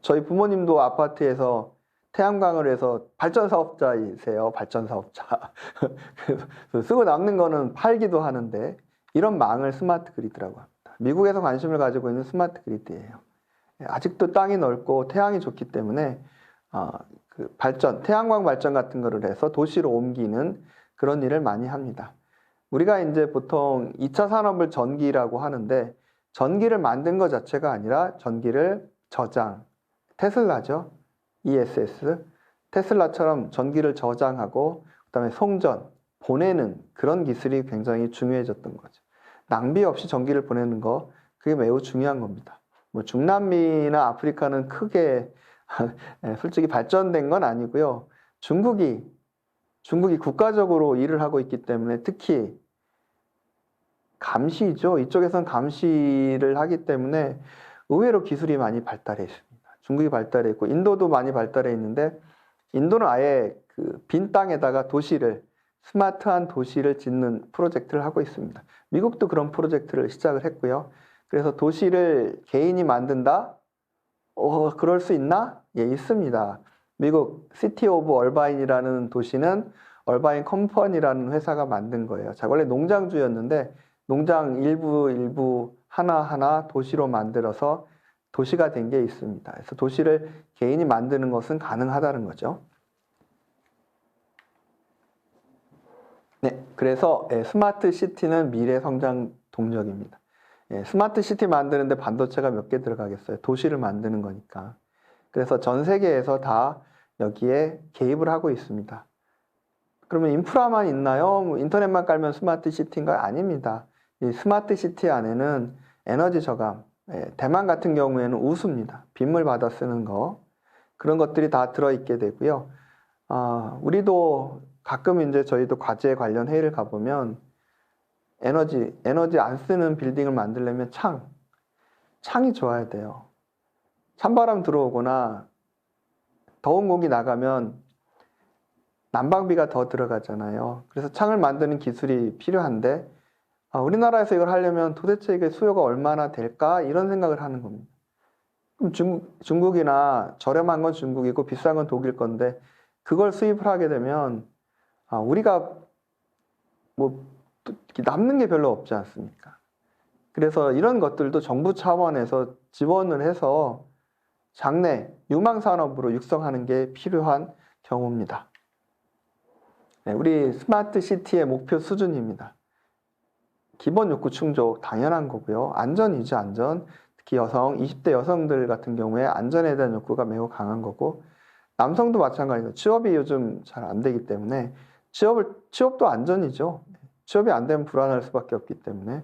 저희 부모님도 아파트에서 태양광을 해서 발전사업자이세요. 발전사업자. 그래서 쓰고 남는 거는 팔기도 하는데 이런 망을 스마트 그리드라고 합니다. 미국에서 관심을 가지고 있는 스마트 그리드예요. 아직도 땅이 넓고 태양이 좋기 때문에 태양광 발전 같은 거를 해서 도시로 옮기는 그런 일을 많이 합니다. 우리가 이제 보통 2차 산업을 전기라고 하는데 전기를 만든 것 자체가 아니라 전기를 테슬라죠. ESS. 테슬라처럼 전기를 저장하고 그다음에 송전, 보내는 그런 기술이 굉장히 중요해졌던 거죠. 낭비 없이 전기를 보내는 거 그게 매우 중요한 겁니다. 뭐 중남미나 아프리카는 크게 솔직히 발전된 건 아니고요. 중국이 국가적으로 일을 하고 있기 때문에 특히 감시죠. 이쪽에서는 감시를 하기 때문에 의외로 기술이 많이 발달해 있습니다. 중국이 발달해 있고 인도도 많이 발달해 있는데 인도는 아예 그 빈 땅에다가 스마트한 도시를 짓는 프로젝트를 하고 있습니다. 미국도 그런 프로젝트를 시작을 했고요. 그래서 도시를 개인이 만든다? 그럴 수 있나? 예, 있습니다. 미국 시티 오브 얼바인이라는 도시는 얼바인 컴퍼니라는 회사가 만든 거예요. 자, 원래 농장주였는데 농장 일부 하나하나 도시로 만들어서 도시가 된 게 있습니다. 그래서 도시를 개인이 만드는 것은 가능하다는 거죠. 네, 그래서 스마트 시티는 미래 성장 동력입니다. 스마트 시티 만드는데 반도체가 몇 개 들어가겠어요? 도시를 만드는 거니까. 그래서 전 세계에서 다 여기에 개입을 하고 있습니다. 그러면 인프라만 있나요? 뭐 인터넷만 깔면 스마트 시티인가요? 아닙니다. 이 스마트 시티 안에는 에너지 저감, 대만 같은 경우에는 우수입니다. 빗물 받아 쓰는 거. 그런 것들이 다 들어있게 되고요. 우리도 가끔 이제 저희도 과제 관련 회의를 가보면 에너지 안 쓰는 빌딩을 만들려면 창이 좋아야 돼요. 찬바람 들어오거나 더운 공기 나가면 난방비가 더 들어가잖아요. 그래서 창을 만드는 기술이 필요한데 우리나라에서 이걸 하려면 도대체 이게 수요가 얼마나 될까? 이런 생각을 하는 겁니다. 그럼 중국이나 저렴한 건 중국이고 비싼 건 독일 건데 그걸 수입을 하게 되면 우리가 뭐 남는 게 별로 없지 않습니까? 그래서 이런 것들도 정부 차원에서 지원을 해서 장래 유망산업으로 육성하는 게 필요한 경우입니다. 네, 우리 스마트 시티의 목표 수준입니다. 기본 욕구 충족 당연한 거고요. 안전이죠, 안전. 특히 20대 여성들 같은 경우에 안전에 대한 욕구가 매우 강한 거고 남성도 마찬가지로 취업이 요즘 잘 안 되기 때문에 취업도 안전이죠. 취업이 안 되면 불안할 수밖에 없기 때문에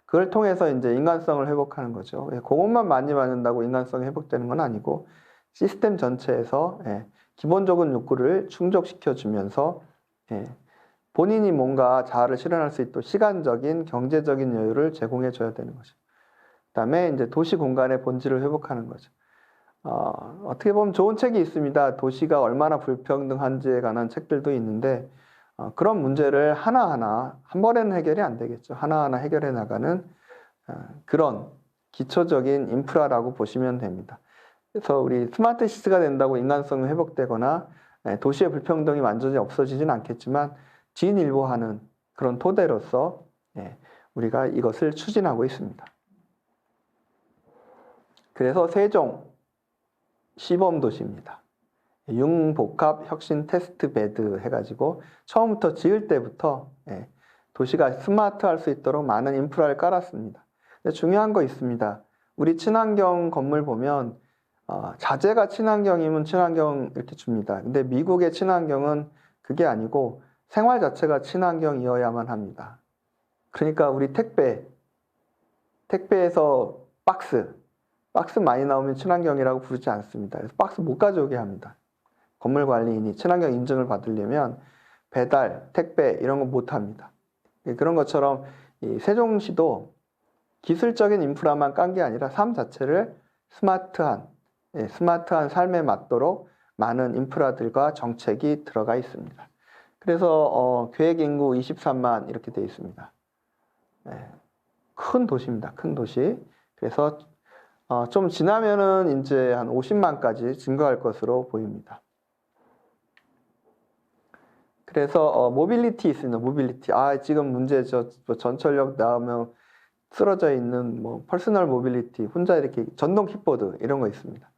그걸 통해서 이제 인간성을 회복하는 거죠. 공업만 많이 받는다고 인간성이 회복되는 건 아니고 시스템 전체에서 기본적인 욕구를 충족시켜 주면서 본인이 뭔가 자아를 실현할 수 있도록 시간적인, 경제적인 여유를 제공해 줘야 되는 거죠. 그다음에 이제 도시 공간의 본질을 회복하는 거죠. 어떻게 보면 좋은 책이 있습니다. 도시가 얼마나 불평등한지에 관한 책들도 있는데 그런 문제를 하나하나 한 번에는 해결이 안 되겠죠. 하나하나 해결해 나가는 그런 기초적인 인프라라고 보시면 됩니다. 그래서 우리 스마트 시티가 된다고 인간성이 회복되거나 도시의 불평등이 완전히 없어지진 않겠지만 진일보하는 그런 토대로서 우리가 이것을 추진하고 있습니다. 그래서 세종 시범도시입니다. 융복합 혁신 테스트 베드 해가지고 처음부터 지을 때부터 도시가 스마트할 수 있도록 많은 인프라를 깔았습니다. 근데 중요한 거 있습니다. 우리 친환경 건물 보면 자재가 친환경이면 친환경 이렇게 줍니다. 근데 미국의 친환경은 그게 아니고 생활 자체가 친환경이어야만 합니다. 그러니까 우리 택배에서 박스 많이 나오면 친환경이라고 부르지 않습니다. 그래서 박스 못 가져오게 합니다. 건물 관리인이 친환경 인증을 받으려면 배달, 택배 이런 거 못 합니다. 그런 것처럼 이 세종시도 기술적인 인프라만 깐 게 아니라 삶 자체를 스마트한 삶에 맞도록 많은 인프라들과 정책이 들어가 있습니다. 그래서 계획 인구 23만 이렇게 되어 있습니다. 큰 도시입니다. 큰 도시. 그래서 좀 지나면은 이제 한 50만까지 증가할 것으로 보입니다. 그래서 모빌리티 있습니다. 모빌리티. 지금 문제죠. 전철역 나오면 쓰러져 있는 뭐 퍼스널 모빌리티, 혼자 이렇게 전동 킥보드 이런 거 있습니다.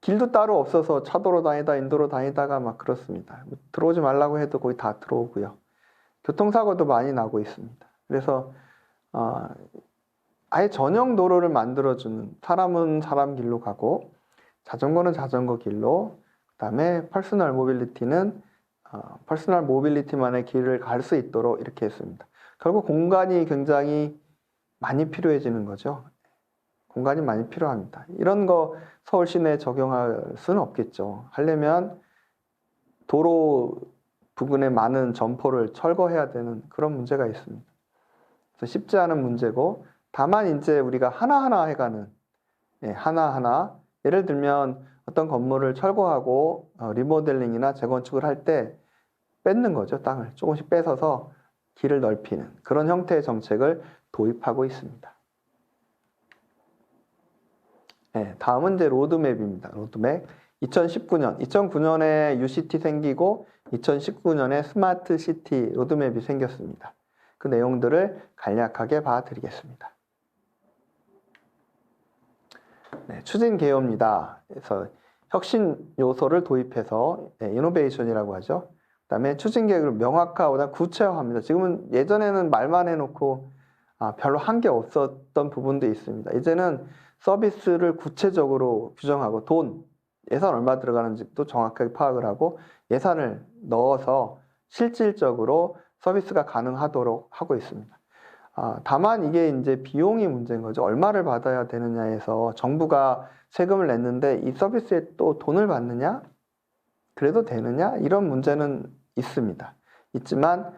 길도 따로 없어서 차도로 다니다 인도로 다니다가 막 그렇습니다. 들어오지 말라고 해도 거의 다 들어오고요. 교통사고도 많이 나고 있습니다. 그래서 아예 전용 도로를 만들어주는, 사람은 사람 길로 가고 자전거는 자전거 길로, 그다음에 퍼스널 모빌리티는 퍼스널 모빌리티만의 길을 갈 수 있도록 이렇게 했습니다. 결국 공간이 굉장히 많이 필요해지는 거죠. 공간이 많이 필요합니다. 이런 거 서울 시내에 적용할 수는 없겠죠. 하려면 도로 부근에 많은 점포를 철거해야 되는 그런 문제가 있습니다. 그래서 쉽지 않은 문제고, 다만 이제 우리가 하나하나 해가는, 하나하나, 예를 들면 어떤 건물을 철거하고 리모델링이나 재건축을 할 때 뺏는 거죠. 땅을 조금씩 뺏어서 길을 넓히는 그런 형태의 정책을 도입하고 있습니다. 다음은 이제 로드맵입니다. 로드맵. 2009년에 UCT 생기고 2019년에 스마트 시티 로드맵이 생겼습니다. 그 내용들을 간략하게 봐드리겠습니다. 추진 개요입니다. 그래서 혁신 요소를 도입해서 이노베이션이라고 하죠. 그 다음에 추진 계획을 명확화보다 구체화합니다. 지금은 예전에는 말만 해놓고 별로 한 게 없었던 부분도 있습니다. 이제는 서비스를 구체적으로 규정하고 예산 얼마 들어가는지도 정확하게 파악을 하고 예산을 넣어서 실질적으로 서비스가 가능하도록 하고 있습니다. 다만 이게 이제 비용이 문제인 거죠. 얼마를 받아야 되느냐에서 정부가 세금을 냈는데 이 서비스에 또 돈을 받느냐? 그래도 되느냐? 이런 문제는 있습니다. 있지만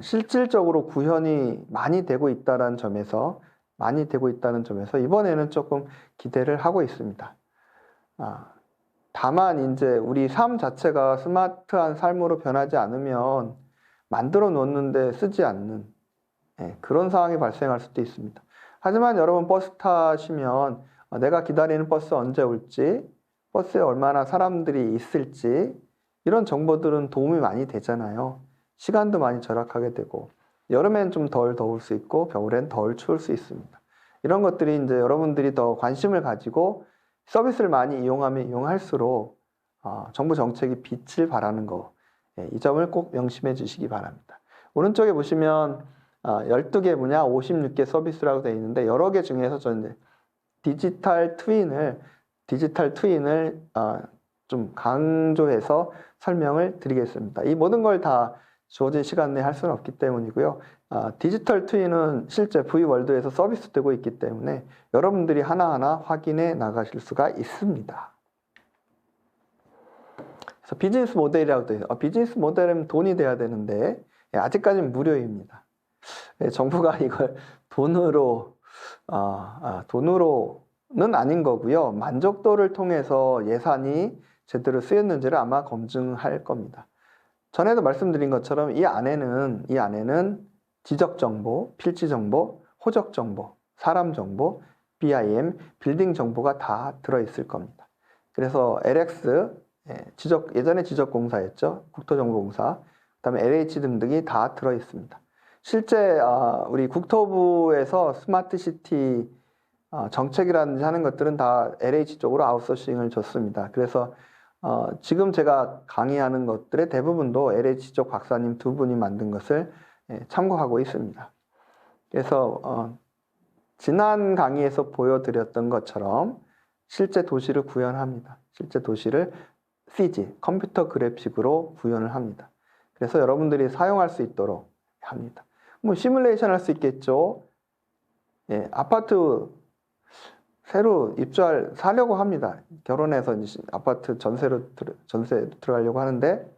실질적으로 구현이 많이 되고 있다는 점에서 이번에는 조금 기대를 하고 있습니다. 다만 이제 우리 삶 자체가 스마트한 삶으로 변하지 않으면 만들어 놓는데 쓰지 않는 그런 상황이 발생할 수도 있습니다. 하지만 여러분 버스 타시면 내가 기다리는 버스 언제 올지, 버스에 얼마나 사람들이 있을지 이런 정보들은 도움이 많이 되잖아요. 시간도 많이 절약하게 되고 여름엔 좀 덜 더울 수 있고 겨울엔 덜 추울 수 있습니다. 이런 것들이 이제 여러분들이 더 관심을 가지고 서비스를 많이 이용하면 이용할수록 정부 정책이 빛을 발하는 거, 이 점을 꼭 명심해 주시기 바랍니다. 오른쪽에 보시면 12개 분야 56개 서비스라고 되어 있는데 여러 개 중에서 저는 디지털 트윈을 좀 강조해서 설명을 드리겠습니다. 이 모든 걸 다 주어진 시간 내에 할 수는 없기 때문이고요. 디지털 트윈은 실제 V월드에서 서비스되고 있기 때문에 여러분들이 하나하나 확인해 나가실 수가 있습니다. 그래서 비즈니스 모델이라고 되어 있어요. 비즈니스 모델은 돈이 돼야 되는데 아직까지는 무료입니다. 정부가 이걸 돈으로는 아닌 거고요. 만족도를 통해서 예산이 제대로 쓰였는지를 아마 검증할 겁니다. 전에도 말씀드린 것처럼 이 안에는 지적 정보, 필지 정보, 호적 정보, 사람 정보, BIM, 빌딩 정보가 다 들어있을 겁니다. 그래서 LX, 예전에 지적공사였죠. 국토정보공사, 그다음에 LH 등등이 다 들어있습니다. 실제 우리 국토부에서 스마트시티 정책이라든지 하는 것들은 다 LH 쪽으로 아웃소싱을 줬습니다. 그래서 지금 제가 강의하는 것들의 대부분도 LH 쪽 박사님 두 분이 만든 것을 참고하고 있습니다. 그래서 지난 강의에서 보여드렸던 것처럼 실제 도시를 구현합니다. 실제 도시를 CG, 컴퓨터 그래픽으로 구현을 합니다. 그래서 여러분들이 사용할 수 있도록 합니다. 뭐 시뮬레이션 할 수 있겠죠. 아파트 새로 사려고 합니다. 결혼해서 이제 아파트 전세 들어가려고 하는데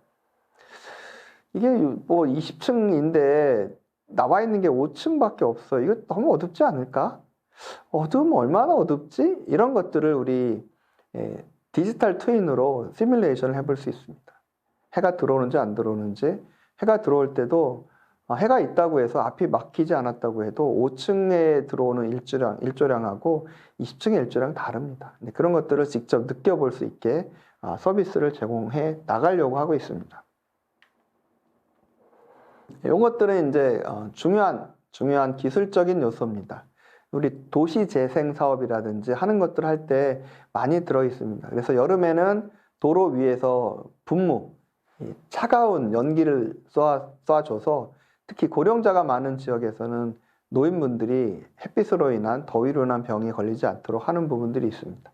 이게 뭐 20층인데 나와 있는 게 5층밖에 없어. 이거 너무 어둡지 않을까? 어두우면 얼마나 어둡지? 이런 것들을 우리 디지털 트윈으로 시뮬레이션을 해볼 수 있습니다. 해가 들어오는지 안 들어오는지, 해가 들어올 때도 해가 있다고 해서 앞이 막히지 않았다고 해도 5층에 들어오는 일조량하고 20층의 일조량 다릅니다. 그런 것들을 직접 느껴볼 수 있게 서비스를 제공해 나가려고 하고 있습니다. 이런 것들은 이제 중요한 기술적인 요소입니다. 우리 도시 재생 사업이라든지 하는 것들 할 때 많이 들어 있습니다. 그래서 여름에는 도로 위에서 분무, 차가운 연기를 쏴줘서 특히 고령자가 많은 지역에서는 노인분들이 햇빛으로 인한 더위로 인한 병에 걸리지 않도록 하는 부분들이 있습니다.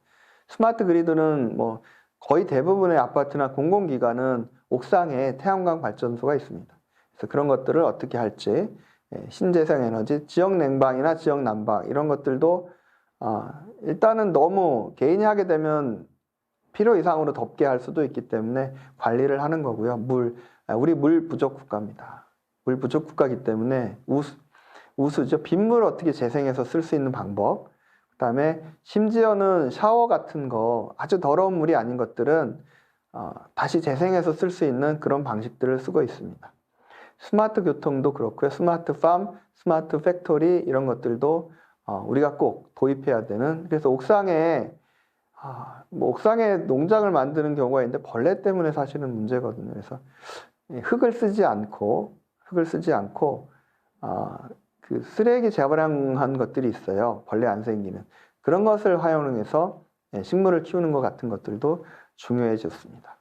스마트 그리드는 뭐 거의 대부분의 아파트나 공공기관은 옥상에 태양광 발전소가 있습니다. 그래서 그런 것들을 어떻게 할지, 신재생 에너지, 지역 냉방이나 지역 난방 이런 것들도 일단은 너무 개인이 하게 되면 필요 이상으로 덥게 할 수도 있기 때문에 관리를 하는 거고요. 우리 물 부족 국가입니다. 물 부족 국가이기 때문에 우수죠. 빗물 어떻게 재생해서 쓸 수 있는 방법, 그 다음에 심지어는 샤워 같은 거 아주 더러운 물이 아닌 것들은 다시 재생해서 쓸 수 있는 그런 방식들을 쓰고 있습니다. 스마트 교통도 그렇고요. 스마트 팜, 스마트 팩토리 이런 것들도 우리가 꼭 도입해야 되는, 그래서 옥상에 농장을 만드는 경우가 있는데 벌레 때문에 사실은 문제거든요. 그래서 흙을 쓰지 않고 그 쓰레기 재활용한 것들이 있어요. 벌레 안 생기는 그런 것을 활용해서 식물을 키우는 것 같은 것들도 중요해졌습니다.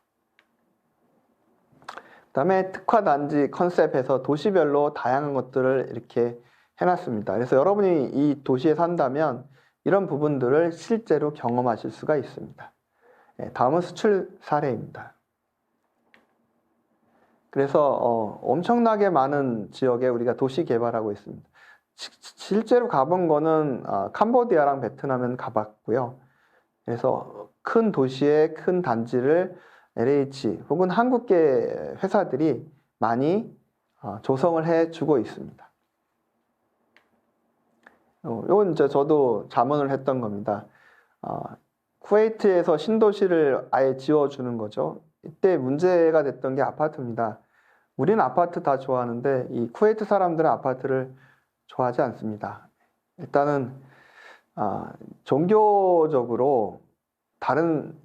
그다음에 특화단지 컨셉에서 도시별로 다양한 것들을 이렇게 해놨습니다. 그래서 여러분이 이 도시에 산다면 이런 부분들을 실제로 경험하실 수가 있습니다. 다음은 수출 사례입니다. 그래서 엄청나게 많은 지역에 우리가 도시 개발하고 있습니다. 실제로 가본 거는 캄보디아랑 베트남은 가봤고요. 그래서 큰 도시의 큰 단지를 LH 혹은 한국계 회사들이 많이 조성을 해주고 있습니다. 이건 저도 자문을 했던 겁니다. 쿠웨이트에서 신도시를 아예 지어주는 거죠. 이때 문제가 됐던 게 아파트입니다. 우리는 아파트 다 좋아하는데 이 쿠웨이트 사람들은 아파트를 좋아하지 않습니다. 일단은 종교적으로 다른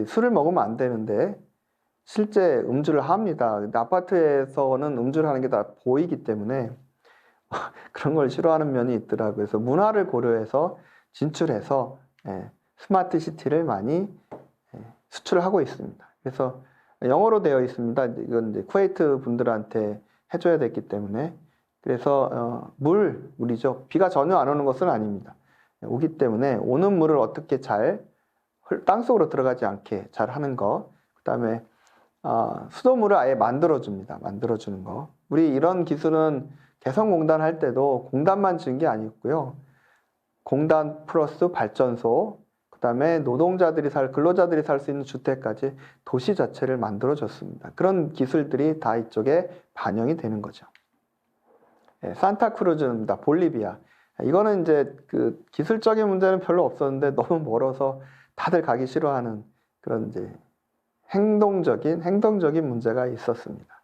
술을 먹으면 안 되는데 실제 음주를 합니다. 근데 아파트에서는 음주를 하는 게 다 보이기 때문에 그런 걸 싫어하는 면이 있더라고요. 그래서 문화를 고려해서 진출해서 스마트 시티를 많이 수출을 하고 있습니다. 그래서 영어로 되어 있습니다. 이건 이제 쿠웨이트 분들한테 해줘야 됐기 때문에. 그래서 물이죠. 비가 전혀 안 오는 것은 아닙니다. 오기 때문에 오는 물을 어떻게 잘 땅속으로 들어가지 않게 잘 하는 거. 그 다음에 수돗물을 아예 만들어줍니다. 만들어주는 거. 우리 이런 기술은 개성공단 할 때도 공단만 지은 게 아니었고요. 공단 플러스 발전소, 그 다음에 근로자들이 살 수 있는 주택까지 도시 자체를 만들어줬습니다. 그런 기술들이 다 이쪽에 반영이 되는 거죠. 산타크루즈입니다. 볼리비아. 이거는 이제 그 기술적인 문제는 별로 없었는데 너무 멀어서 다들 가기 싫어하는 그런 이제 행동적인 문제가 있었습니다.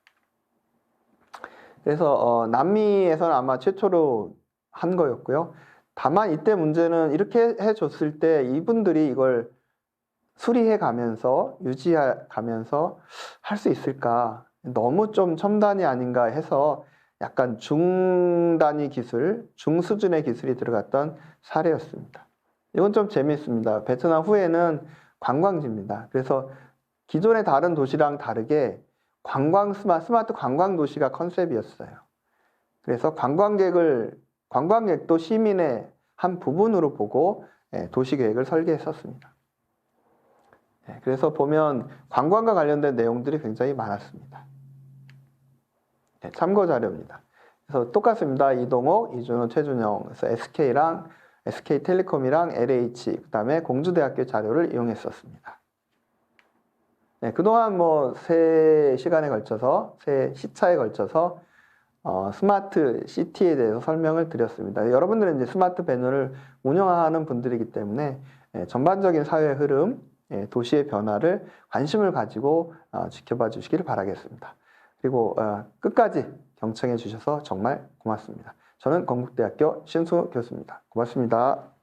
그래서 남미에서는 아마 최초로 한 거였고요. 다만 이때 문제는 이렇게 해줬을 때 이분들이 이걸 수리해 가면서 유지해 가면서 할 수 있을까? 너무 좀 첨단이 아닌가 해서 약간 중단위 기술, 중수준의 기술이 들어갔던 사례였습니다. 이건 좀 재미있습니다. 베트남 후에는 관광지입니다. 그래서 기존의 다른 도시랑 다르게 스마트 관광 도시가 컨셉이었어요. 그래서 관광객도 시민의 한 부분으로 보고 도시 계획을 설계했었습니다. 그래서 보면 관광과 관련된 내용들이 굉장히 많았습니다. 참고 자료입니다. 그래서 똑같습니다. 이동욱, 이준호, 최준영. 그래서 SK텔레콤이랑 LH, 그 다음에 공주대학교 자료를 이용했었습니다. 그동안 세 시차에 걸쳐서 스마트 시티에 대해서 설명을 드렸습니다. 여러분들은 이제 스마트 배너를 운영하는 분들이기 때문에 전반적인 사회 흐름, 도시의 변화를 관심을 가지고 지켜봐 주시기를 바라겠습니다. 그리고 끝까지 경청해 주셔서 정말 고맙습니다. 저는 건국대학교 신승우 교수입니다. 고맙습니다.